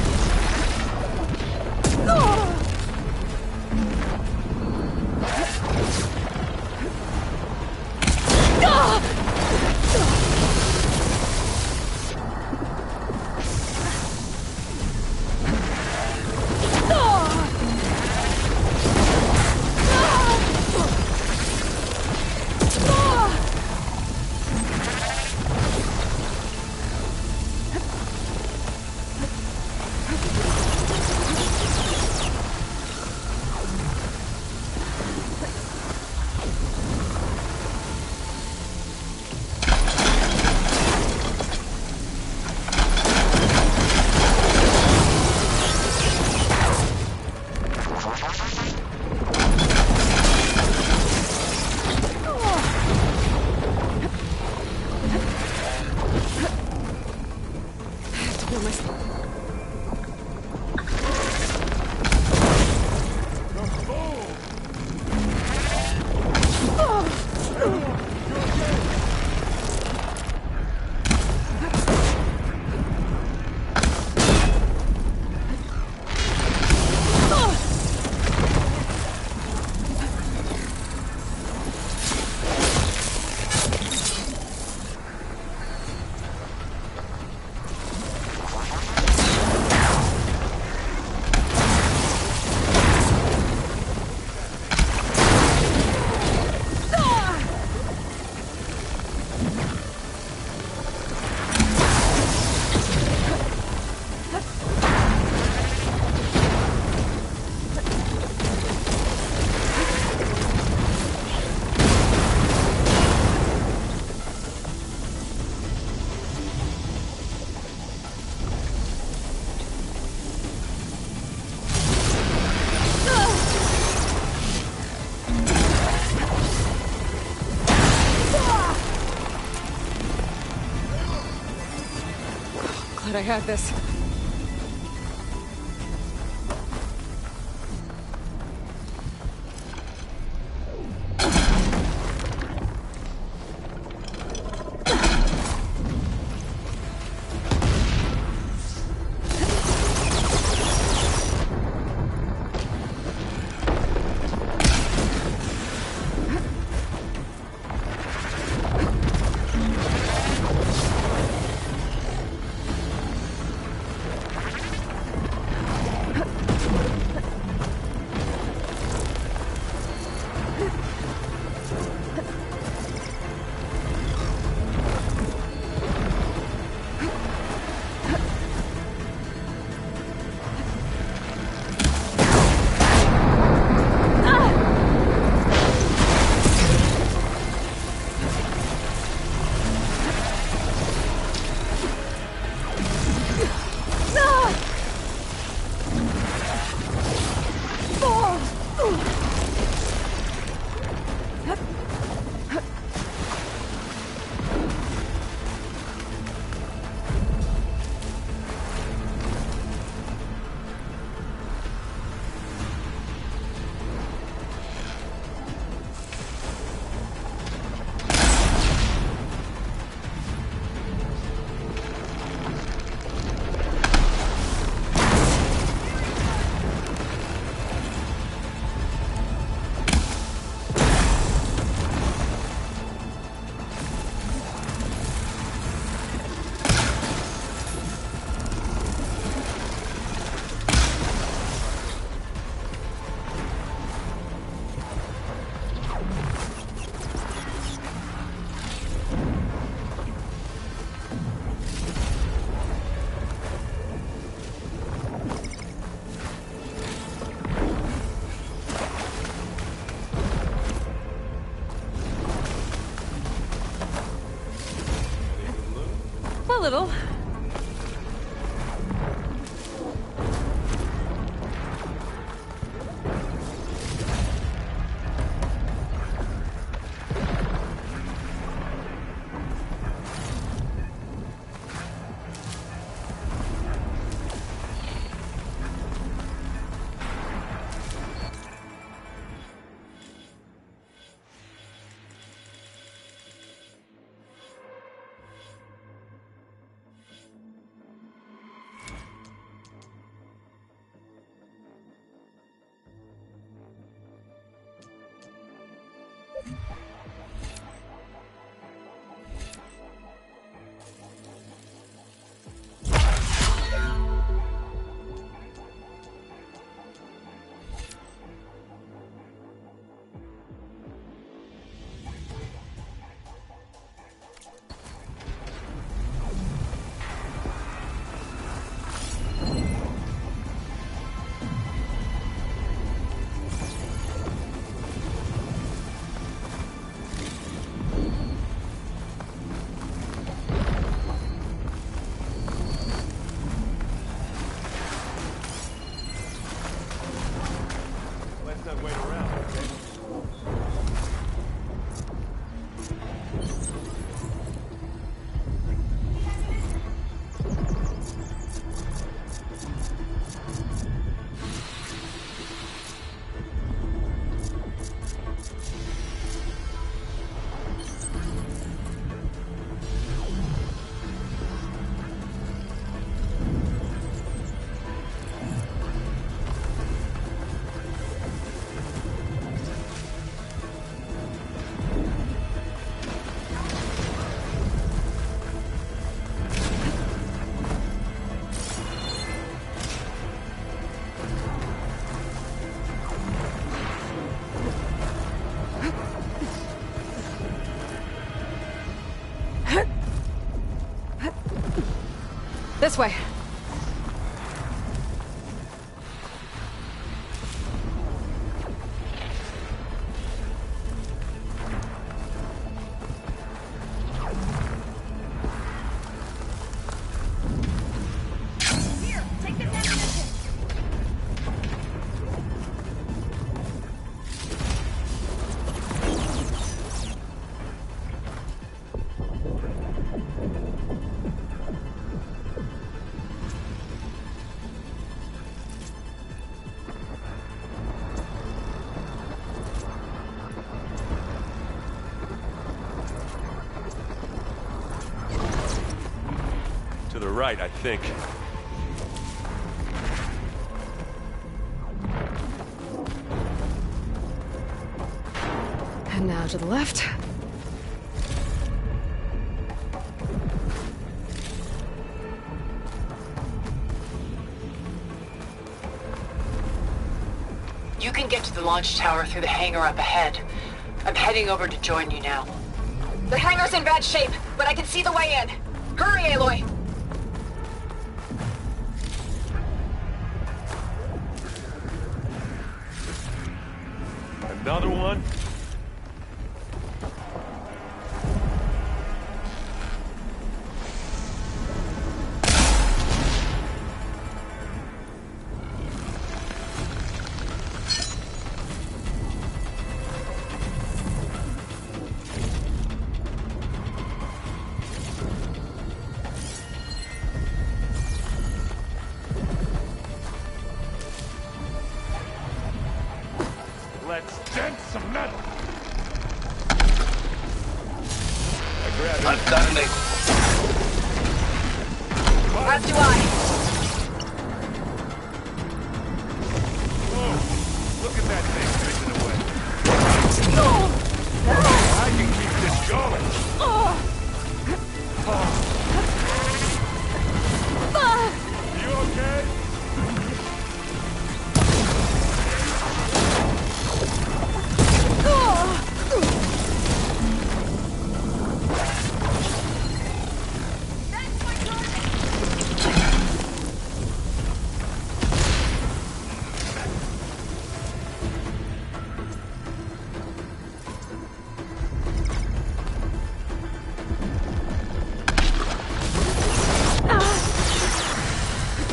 Glad I had this. A little. This way. Here, take this ammunition. To the right, I think. And now to the left. You can get to the launch tower through the hangar up ahead. I'm heading over to join you now. The hangar's in bad shape, but I can see the way in. Hurry, Aloy! Another one? Let's dent some metal. I grab it. I've got an egg. As do I. Oh, look at that thing drifting away. I can keep this going. You okay?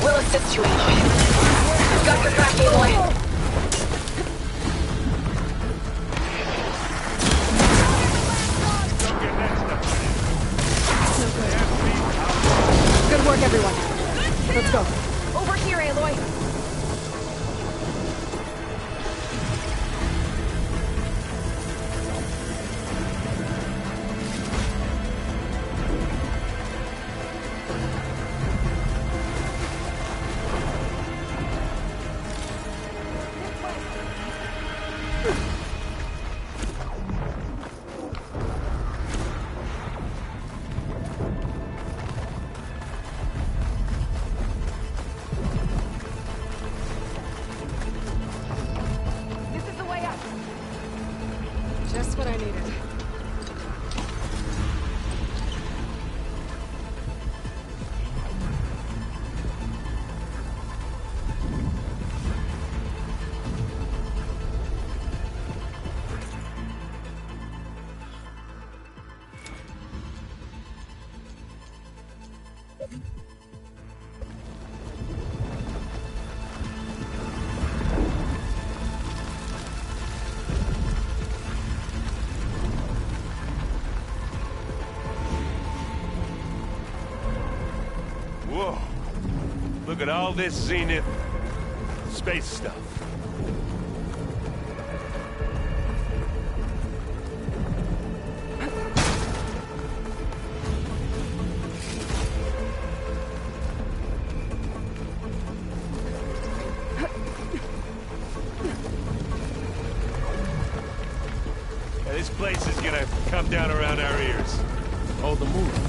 We'll assist you, Aloy. We've got your back, Aloy. Good work, everyone. Let's go. Over here, Aloy. Just what I needed. Whoa. Look at all this Zenith space stuff. Yeah, this place is gonna come down around our ears. All the moves.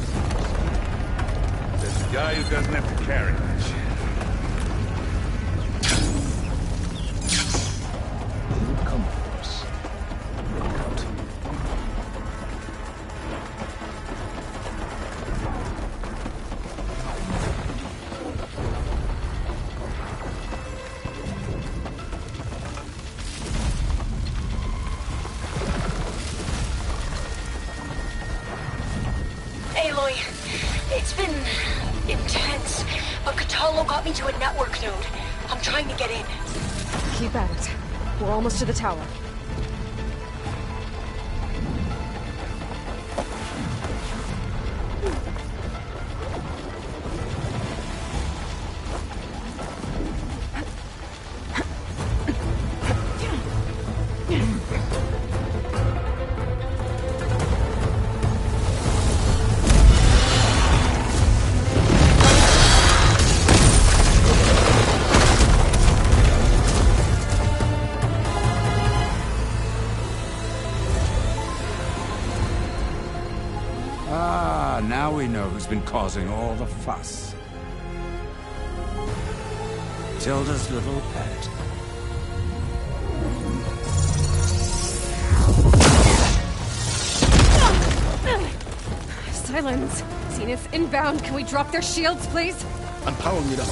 There's a guy who doesn't have to carry much. Come for us. Look out. me to a network node. I'm trying to get in. Keep at it. We're almost to the tower. Now we know who's been causing all the fuss. Tilda's little pet. Silence! Zenith inbound. Can we drop their shields, please? I'm powering it up.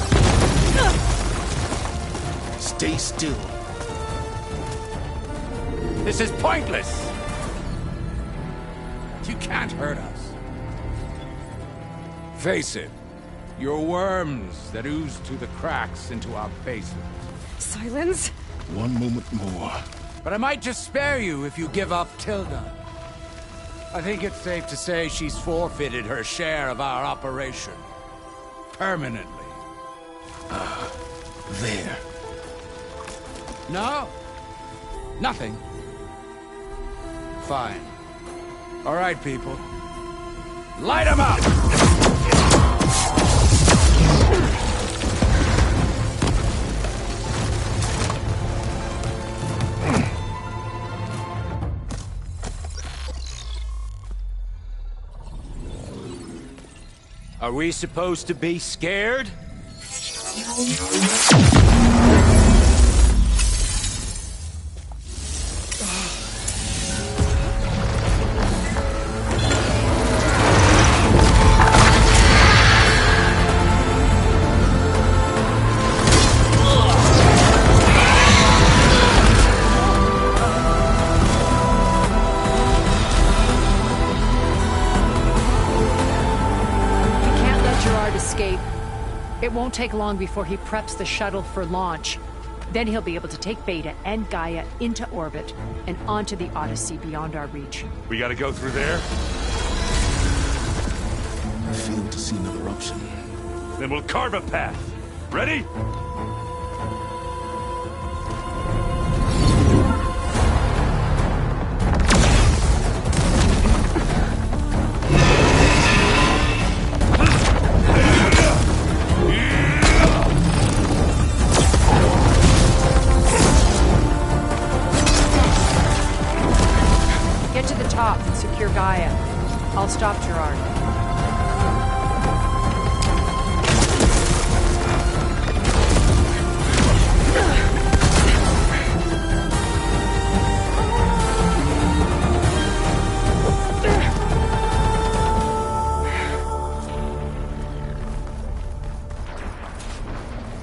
Stay still. This is pointless! You can't hurt us. Face it, you're worms that ooze through the cracks into our basement. Silence? One moment more. But I might just spare you if you give up Tilda. I think it's safe to say she's forfeited her share of our operation. Permanently. There. No? Nothing. Fine. All right, people. Light 'em up! Are we supposed to be scared? It won't take long before he preps the shuttle for launch. Then he'll be able to take Beta and Gaia into orbit and onto the Odyssey beyond our reach. We gotta go through there? I failed to see another option. Then we'll carve a path. Ready? Secure Gaia. I'll stop Gerard.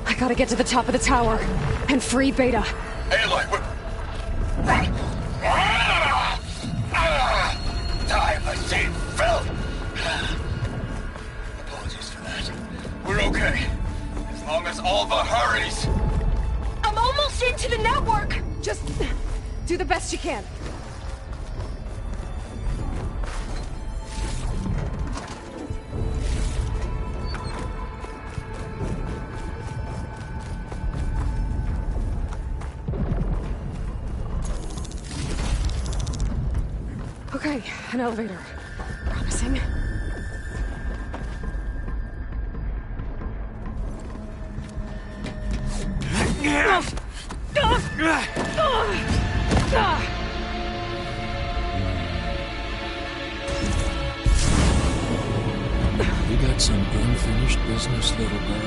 I gotta get to the top of the tower and free Beta. Aloy, what? Same filth! Apologies for that. We're okay. As long as Alva hurries. I'm almost into the network! Just do the best you can. Okay, an elevator. Promising. You got some unfinished business, little girl.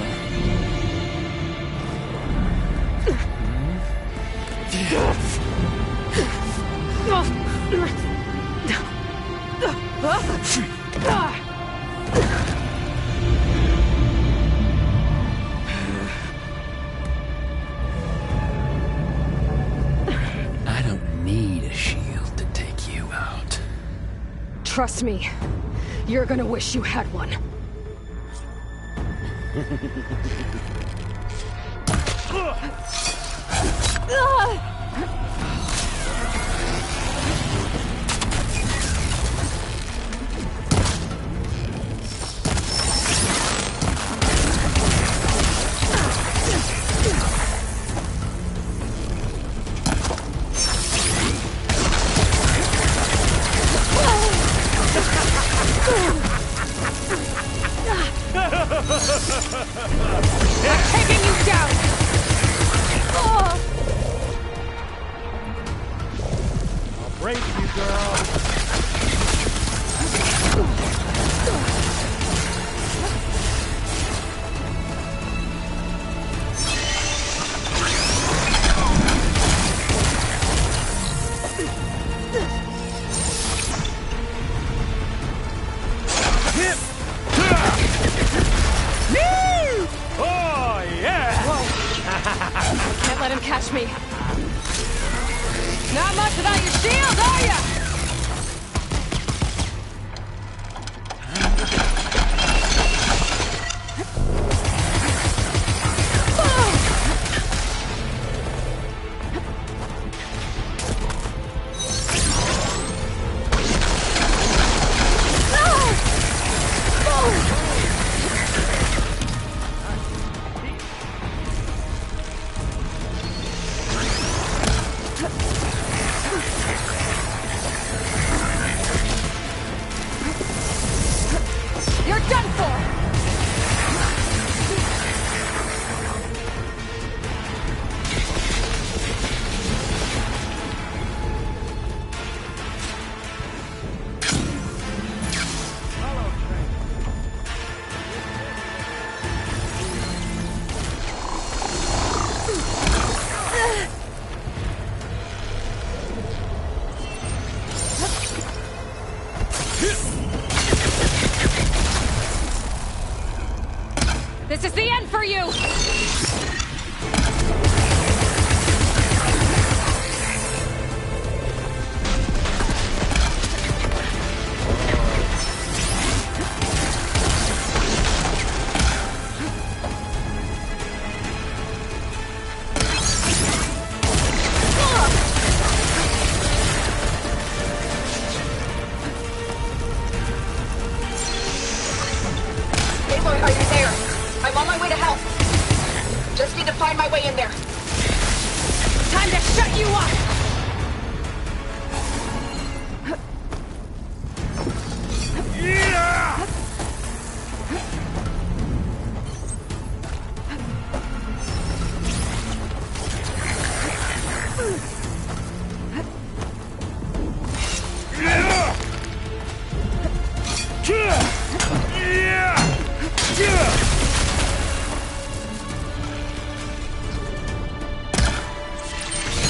I don't need a shield to take you out. Trust me, you're gonna wish you had one. Can't let him catch me. Not much without your shield, are ya? This is the end for you! Aloy, are you there? I'm on my way to help. Just need to find my way in there. Time to shut you up!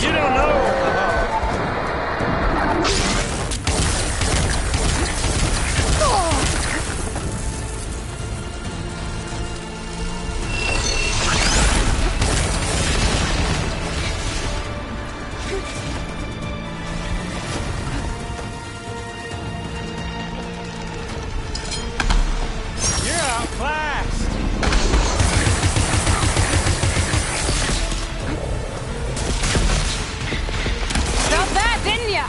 You don't know. You're outclassed. Felt that, didn't ya?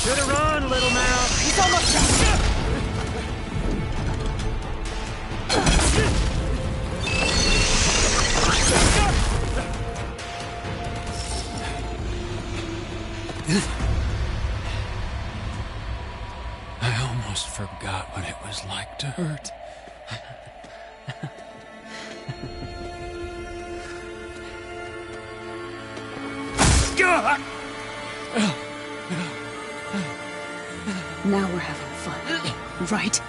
Should've run, little mouse. He's almost done. I almost forgot what it was like to hurt. Now we're having fun, right?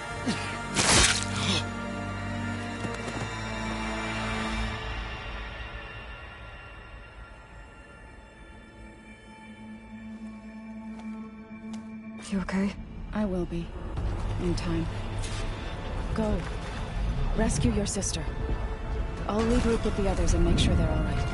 You okay? I will be. In time. Go. Rescue your sister. I'll regroup with the others and make sure they're all right.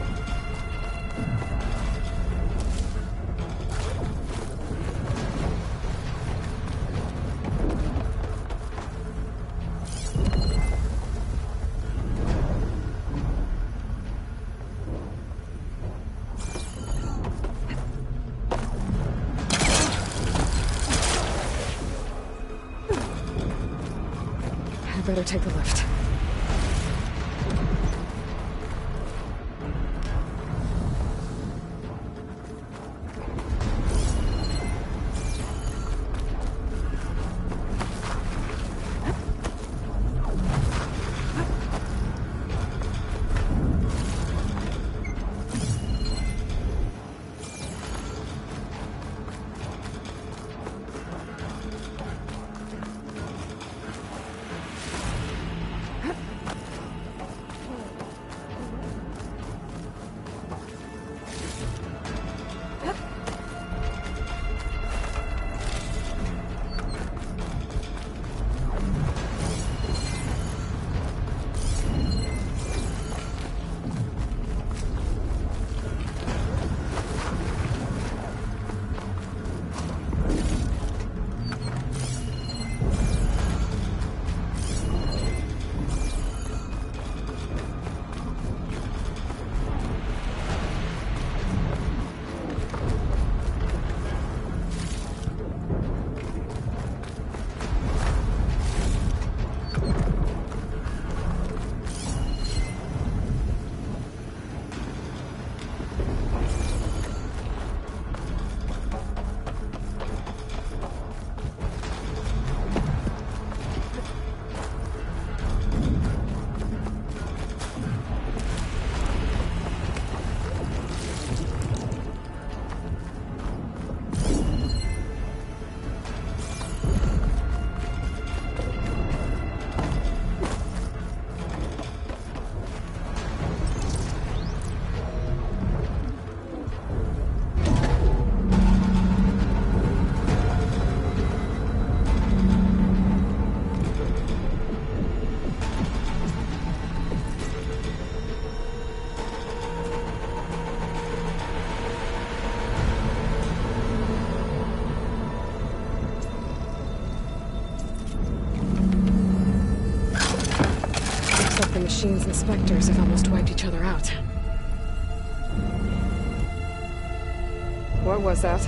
I better take the lift. machines and specters have almost wiped each other out. What was that?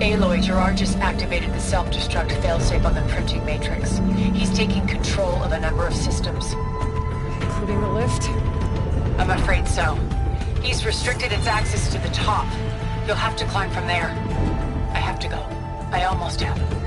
Aloy, Gerard just activated the self-destruct failsafe on the printing matrix. He's taking control of a number of systems. Including the lift? I'm afraid so. He's restricted its access to the top. You'll have to climb from there. I have to go. I almost have.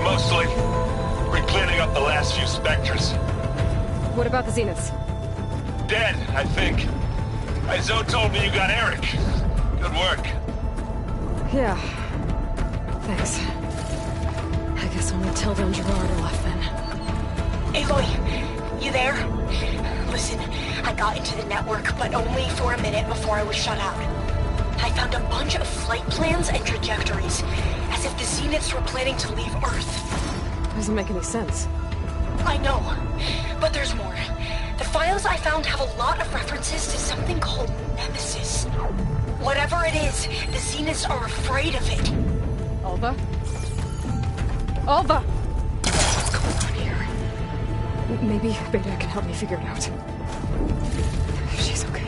Mostly. We're cleaning up the last few specters. What about the Zeniths? Dead, I think. Zoe told me you got Eric. Good work. Yeah. Thanks. I guess only Tilda and Gerard are left then. Aloy, you there? Listen, I got into the network, but only for a minute before I was shut out. I found a bunch of flight plans and trajectories, as if the Zeniths were planning to leave Earth. Doesn't make any sense. I know, but there's more. The files I found have a lot of references to something called Nemesis. Whatever it is, the Zeniths are afraid of it. Alva? Alva! What's going on here? Maybe Beta can help me figure it out. She's okay.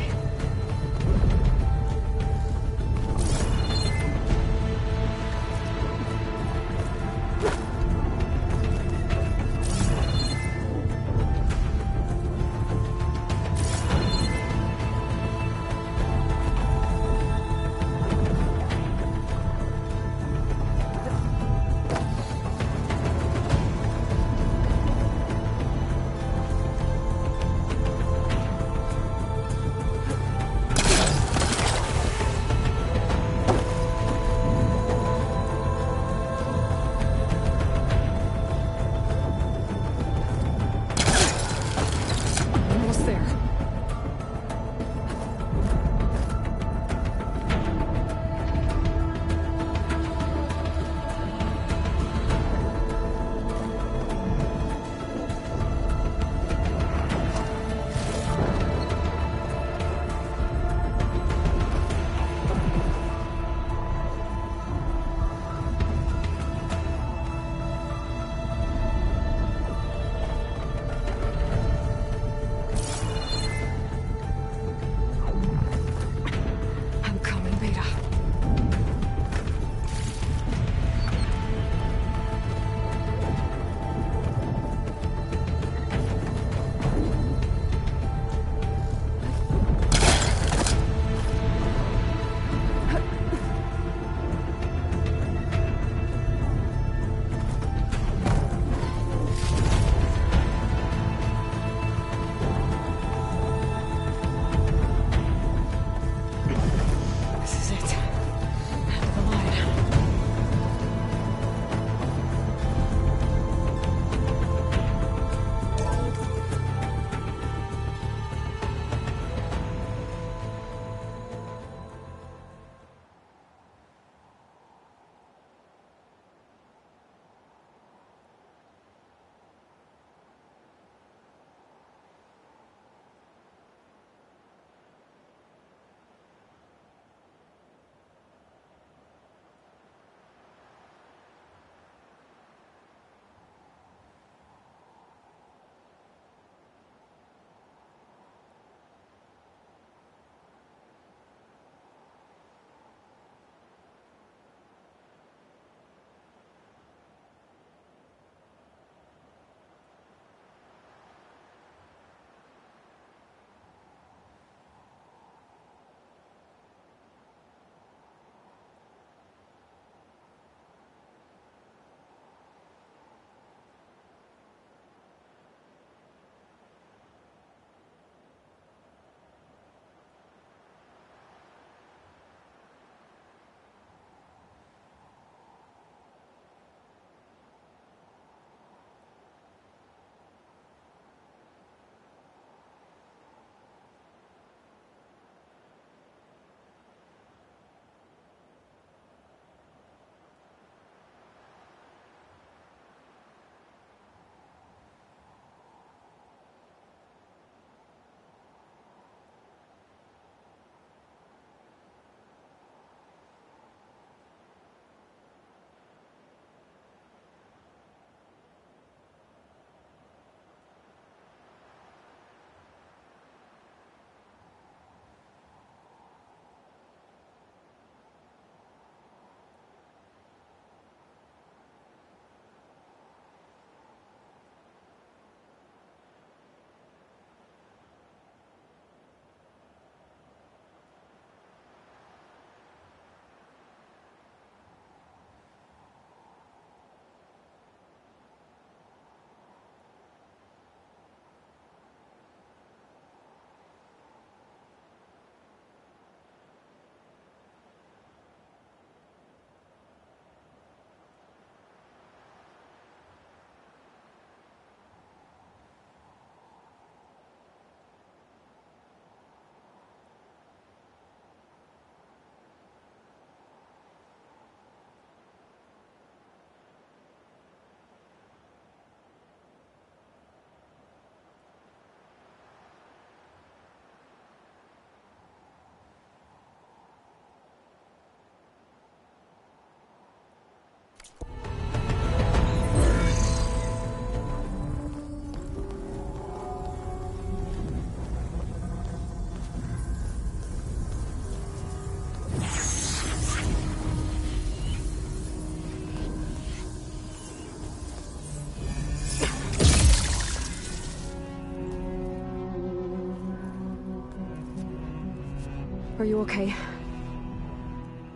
Are you okay?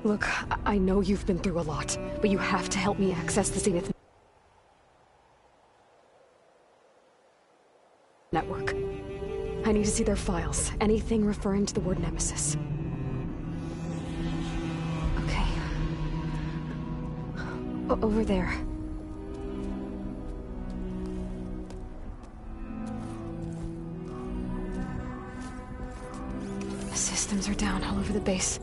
Look, I know you've been through a lot, but you have to help me access the Zenith network. I need to see their files. Anything referring to the word Nemesis. Okay. Over there. The systems are down all over the base.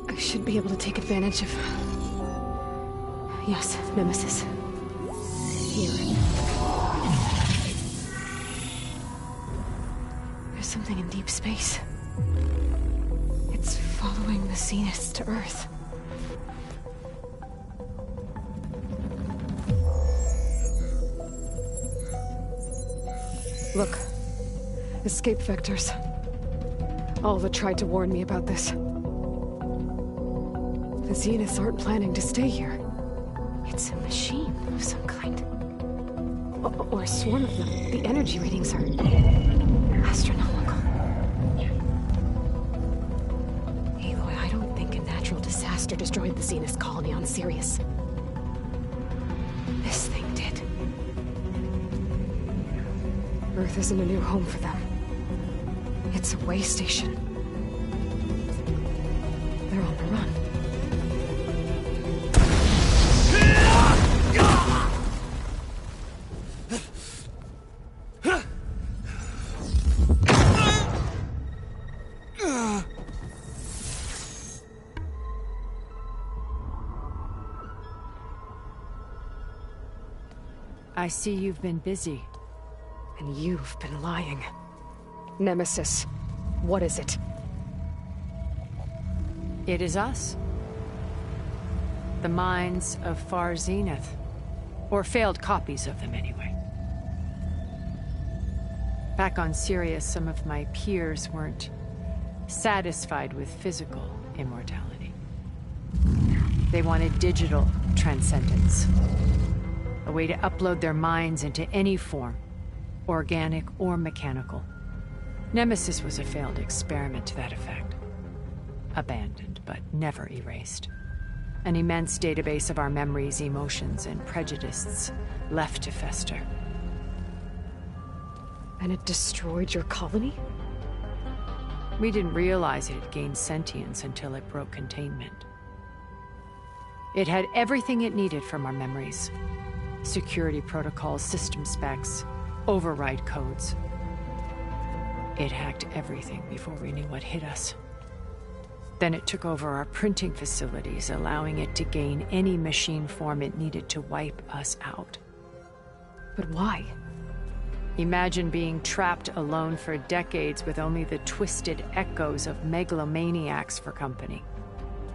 I should be able to take advantage of... Yes, Nemesis. Here. There's something in deep space. It's following the Zeniths to Earth. Look. Escape vectors. Alva tried to warn me about this. The Zeniths aren't planning to stay here. It's a machine of some kind. Or a swarm of them. The energy readings are... astronomical. Aloy, I don't think a natural disaster destroyed the Zenith colony on Sirius. This thing did. Earth isn't a new home for them. It's a way station. They're on the run. I see you've been busy. And you've been lying. Nemesis, what is it? It is us. The minds of Far Zenith. Or failed copies of them, anyway. Back on Sirius, some of my peers weren't satisfied with physical immortality. They wanted digital transcendence. A way to upload their minds into any form, organic or mechanical. Nemesis was a failed experiment to that effect. Abandoned, but never erased. An immense database of our memories, emotions, and prejudices left to fester. And it destroyed your colony? We didn't realize it had gained sentience until it broke containment. It had everything it needed from our memories. Security protocols, system specs, override codes. It hacked everything before we knew what hit us. Then it took over our printing facilities, allowing it to gain any machine form it needed to wipe us out. But why? Imagine being trapped alone for decades with only the twisted echoes of megalomaniacs for company.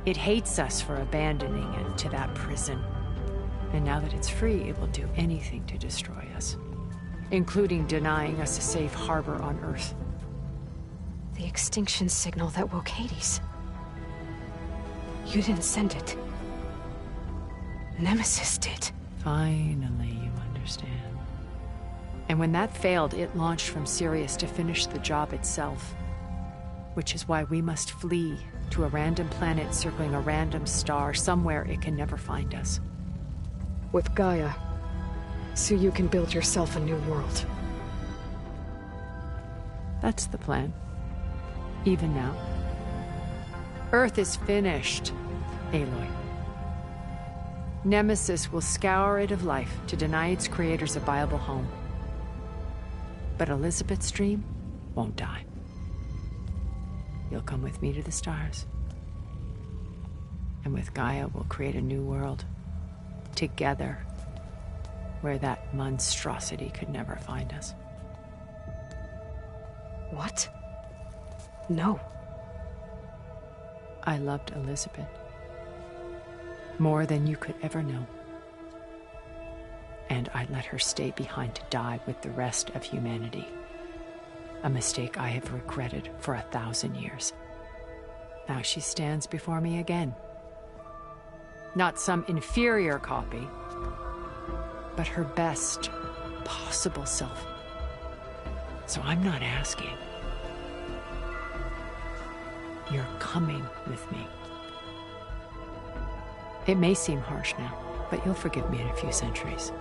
It hates us for abandoning it to that prison. And now that it's free, it will do anything to destroy us, including denying us a safe harbor on Earth. The extinction signal that woke Hades. You didn't send it. Nemesis did. Finally, you understand. And when that failed, it launched from Sirius to finish the job itself. Which is why we must flee to a random planet circling a random star, somewhere it can never find us. With Gaia, so you can build yourself a new world. That's the plan. Even now. Earth is finished, Aloy. Nemesis will scour it of life to deny its creators a viable home. But Elizabeth's dream won't die. You'll come with me to the stars. And with Gaia, we'll create a new world. Together, where that monstrosity could never find us. What? No. I loved Elizabeth. More than you could ever know. And I let her stay behind to die with the rest of humanity. A mistake I have regretted for 1,000 years. Now she stands before me again. Not some inferior copy, but her best possible self. So I'm not asking. You're coming with me. It may seem harsh now, but you'll forgive me in a few centuries.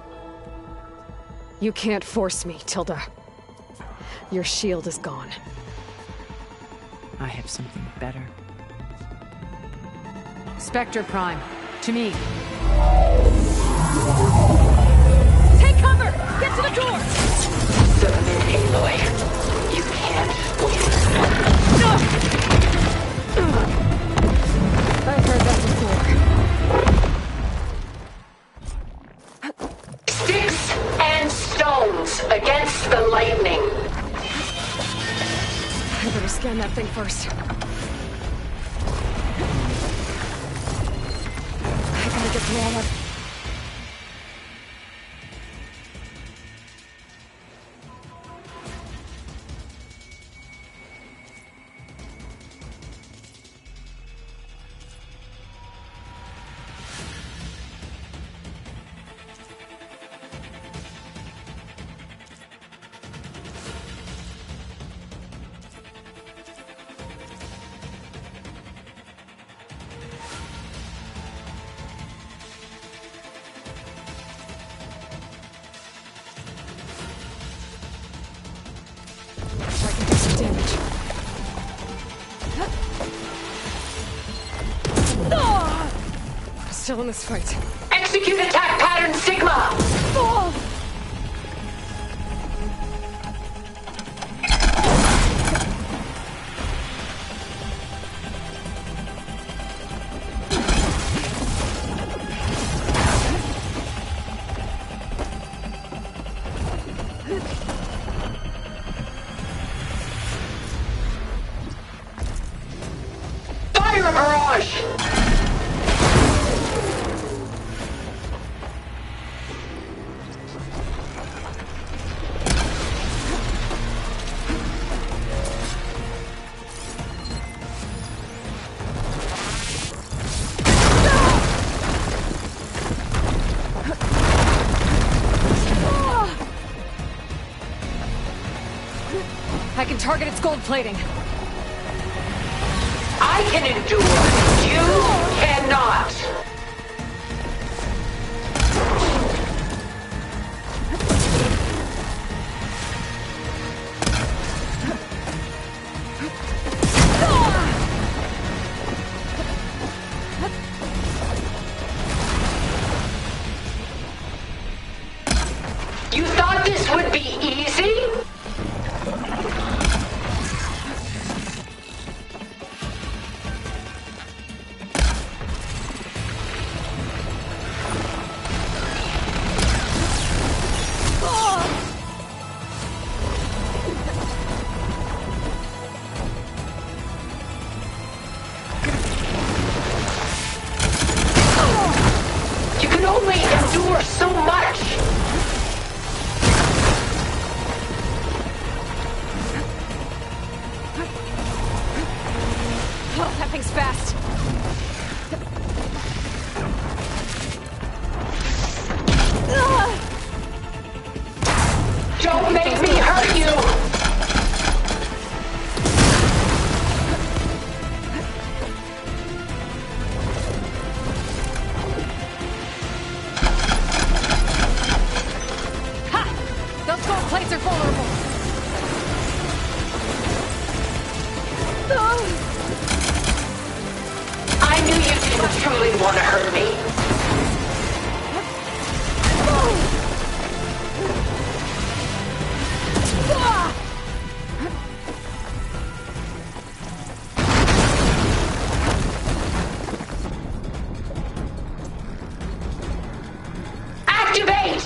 You can't force me, Tilda. Your shield is gone. I have something better. Spectre Prime, to me. Take cover! Get to the door! Submit, Aloy. You can't win. I've heard that before. Sticks and stones against the lightning. I better scan that thing first. I gotta get through all that. Still in this fight. Execute attack pattern Sigma! Oh! Fire barrage! I can target its gold plating. I can endure. You cannot. You thought this would be easy? You can only endure so much. Oh, that thing's fast. Don't make me hurt you. Ha! Those gold plates are vulnerable. I knew you didn't truly want to hurt me. Activate!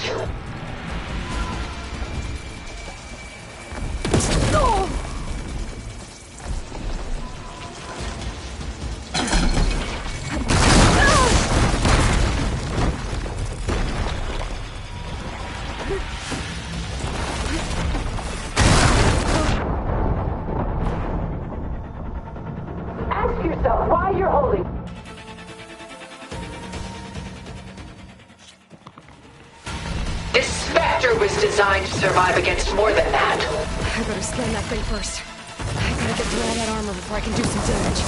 Ask yourself why you're holding. This Spectre was designed to survive against more than that. I better scan that thing first. I gotta get through all that armor before I can do some damage.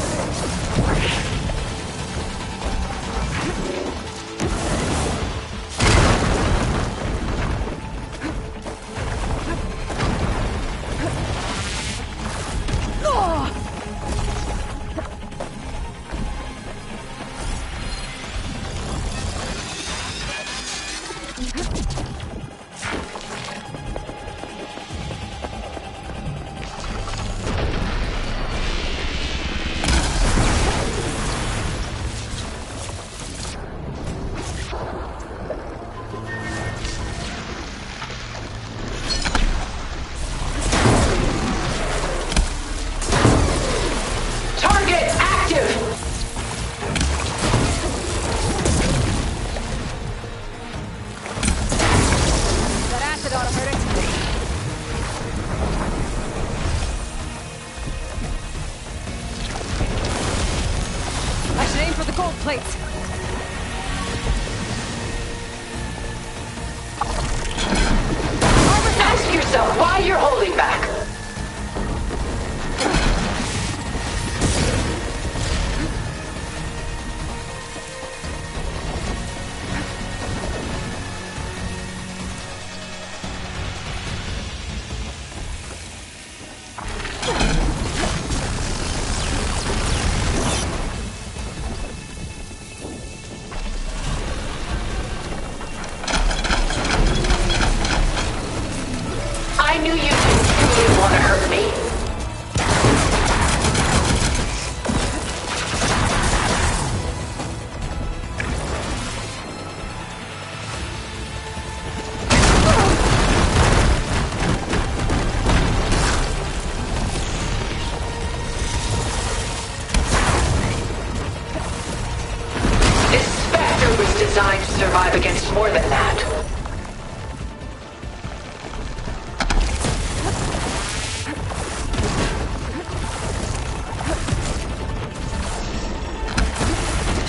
Designed to survive against more than that.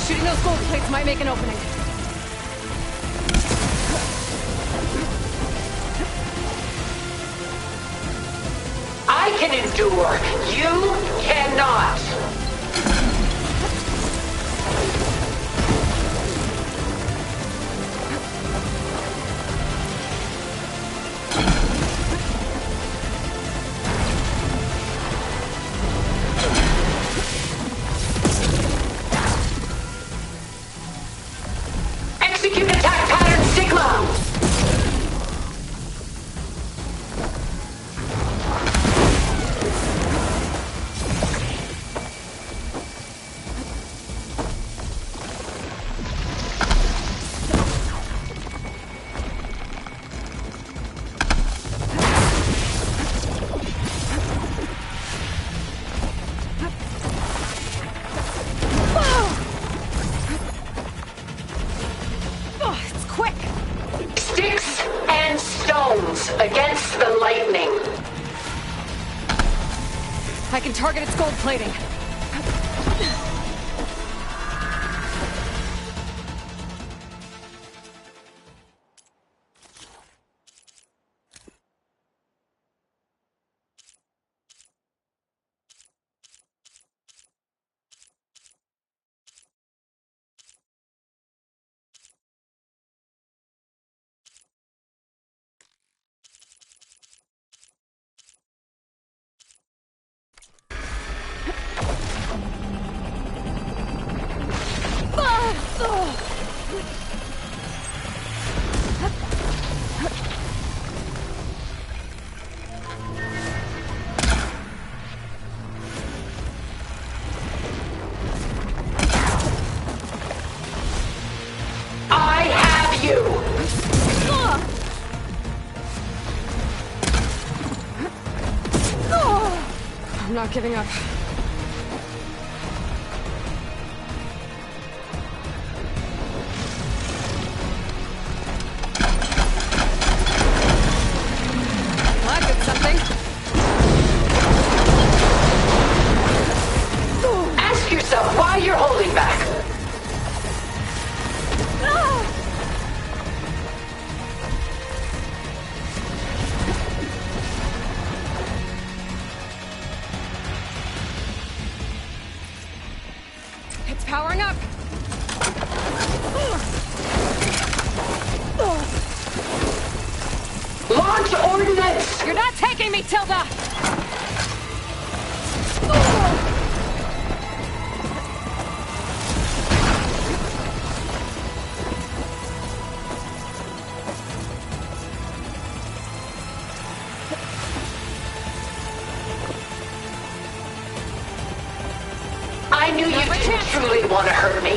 Shooting those gold plates might make an opening. I can endure. You cannot. Against the lightning. I can target its gold plating. I'm not giving up. Well, that did something. Ask yourself why you're holding back. It's powering up! Launch ordnance! You're not taking me, Tilda! I knew you didn't truly want to hurt me.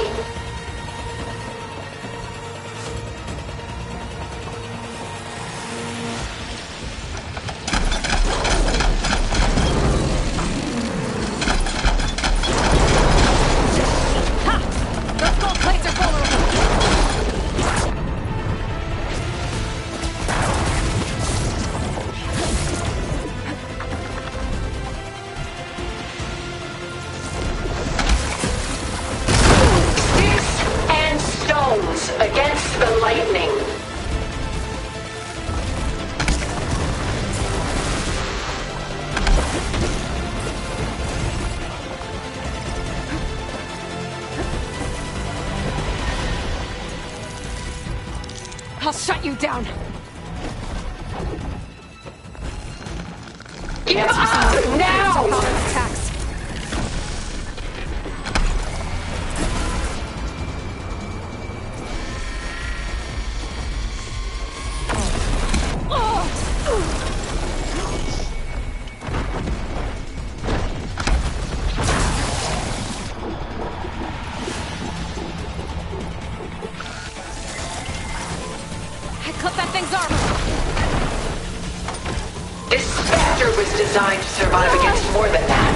Against the lightning. I'll shut you down. Give up now! Attacks. Clip that thing's armor! This Spectre was designed to survive against more than that.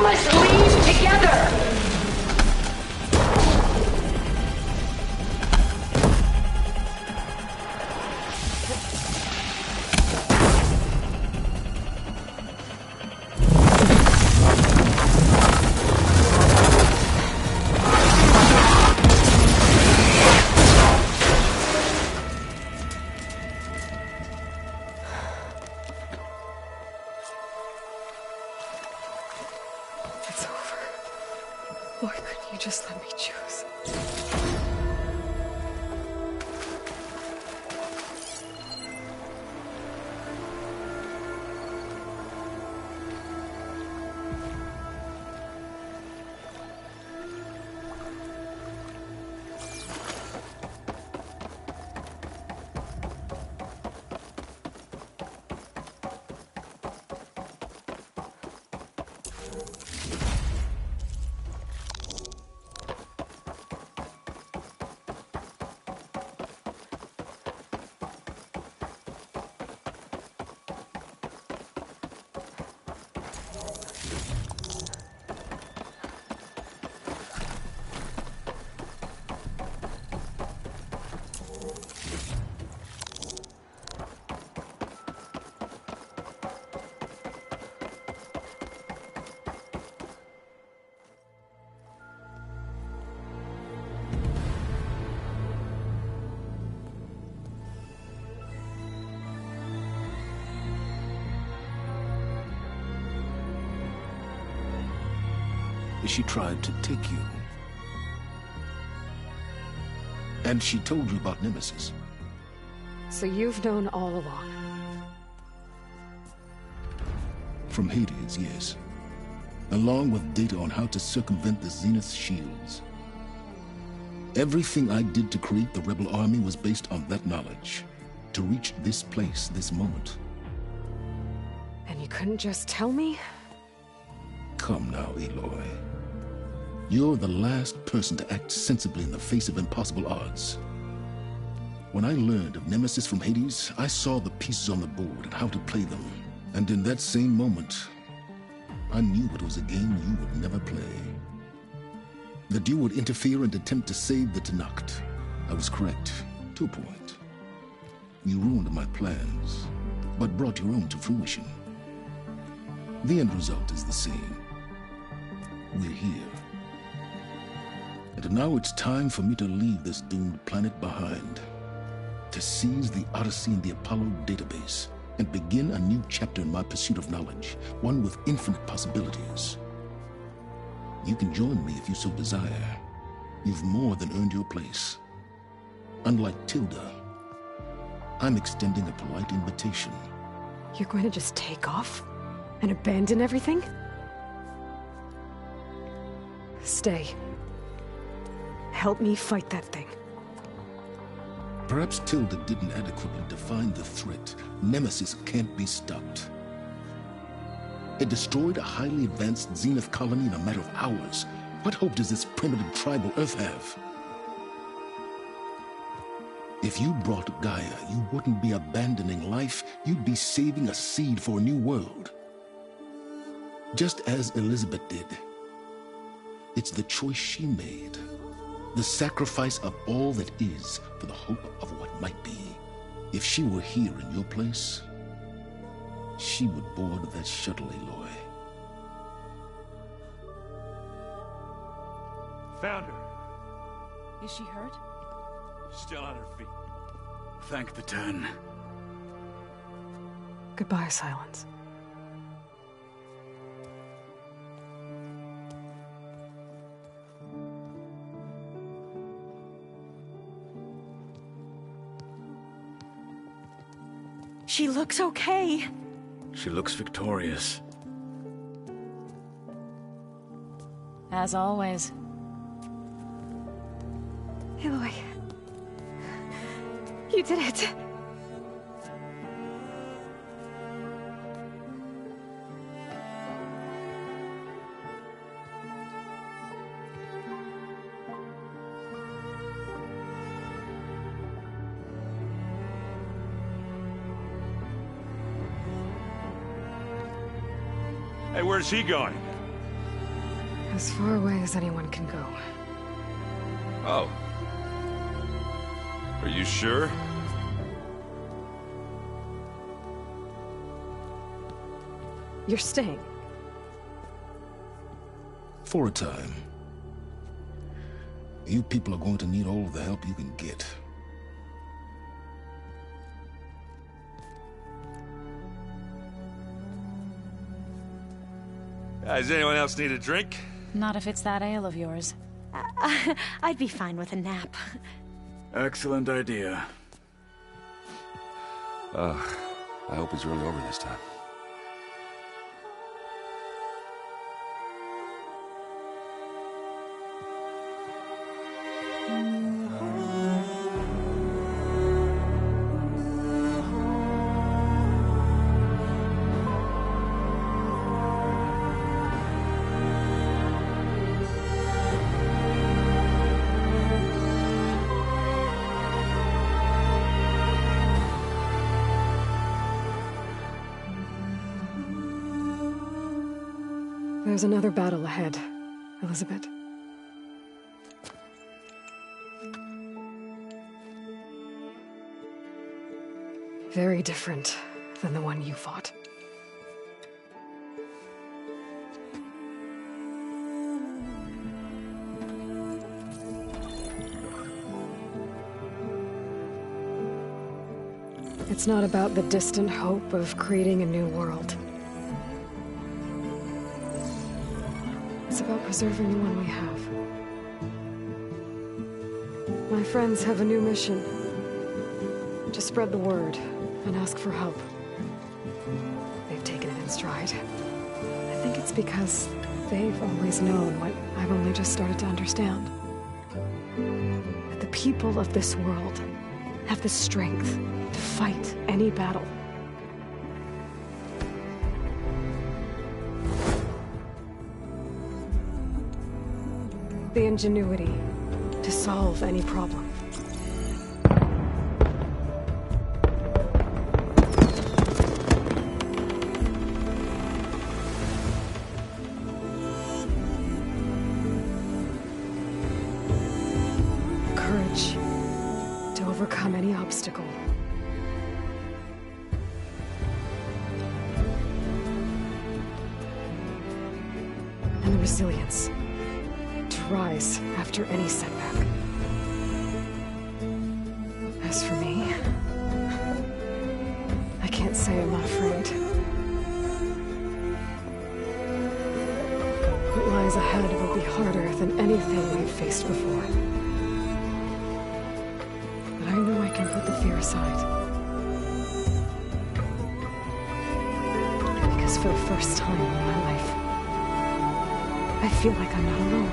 Must leave together! It's over. Why couldn't you just let me choose? She tried to take you. And she told you about Nemesis. So you've known all along. From Hades, yes. Along with data on how to circumvent the Zenith's shields. Everything I did to create the Rebel army was based on that knowledge. To reach this place, this moment. And you couldn't just tell me? Come now, Aloy. You're the last person to act sensibly in the face of impossible odds. When I learned of Nemesis from Hades, I saw the pieces on the board and how to play them. And in that same moment, I knew it was a game you would never play. That you would interfere and attempt to save the Tenakth. I was correct, to a point. You ruined my plans, but brought your own to fruition. The end result is the same. We're here. And now it's time for me to leave this doomed planet behind. To seize the Odyssey and the Apollo database, and begin a new chapter in my pursuit of knowledge, one with infinite possibilities. You can join me if you so desire. You've more than earned your place. Unlike Tilda, I'm extending a polite invitation. You're going to just take off? And abandon everything? Stay. Help me fight that thing. Perhaps Tilda didn't adequately define the threat. Nemesis can't be stopped. It destroyed a highly advanced Zenith colony in a matter of hours. What hope does this primitive tribal Earth have? If you brought Gaia, you wouldn't be abandoning life, you'd be saving a seed for a new world. Just as Elizabeth did. It's the choice she made. The sacrifice of all that is for the hope of what might be. If she were here in your place, she would board that shuttle, Aloy. Found her. Is she hurt? Still on her feet. Thank the Ten. Goodbye, Silence. She looks okay. She looks victorious. As always. Aloy. You did it. Hey, where's he going? As far away as anyone can go. Oh. Are you sure? You're staying. For a time. You people are going to need all of the help you can get. Does anyone else need a drink? Not if it's that ale of yours. I'd be fine with a nap. Excellent idea. I hope it's really over this time. There's another battle ahead, Elizabeth. Very different than the one you fought. It's not about the distant hope of creating a new world. It's about preserving the one we have. My friends have a new mission. To spread the word and ask for help. They've taken it in stride. I think it's because they've always known what I've only just started to understand. That the people of this world have the strength to fight any battle. The ingenuity to solve any problem. Courage overcome any obstacle. And the resilience to rise after any setback. As for me, I can't say I'm not afraid. What lies ahead will be harder than anything we've faced before. But I know I can put the fear aside. Because for the first time in my life, I feel like I'm not alone.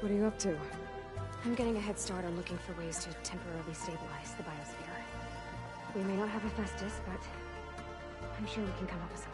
What are you up to? I'm getting a head start on looking for ways to temporarily stabilize the biosphere. We may not have Hephaestus, but I'm sure we can come up with something.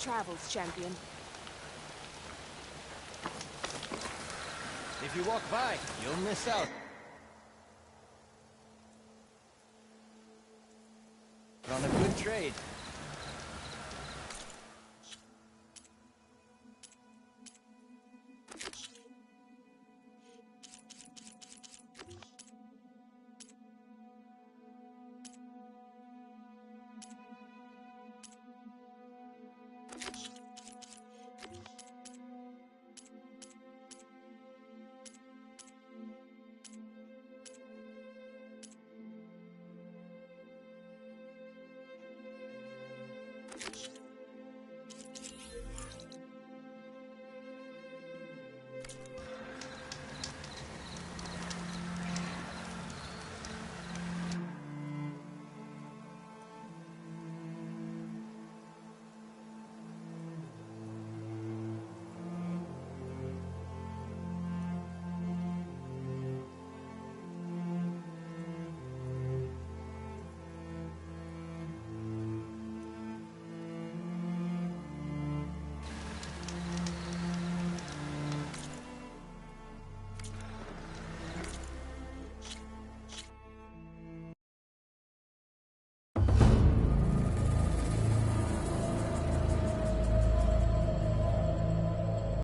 travels, champion. If you walk by, you'll miss out. On a good trade.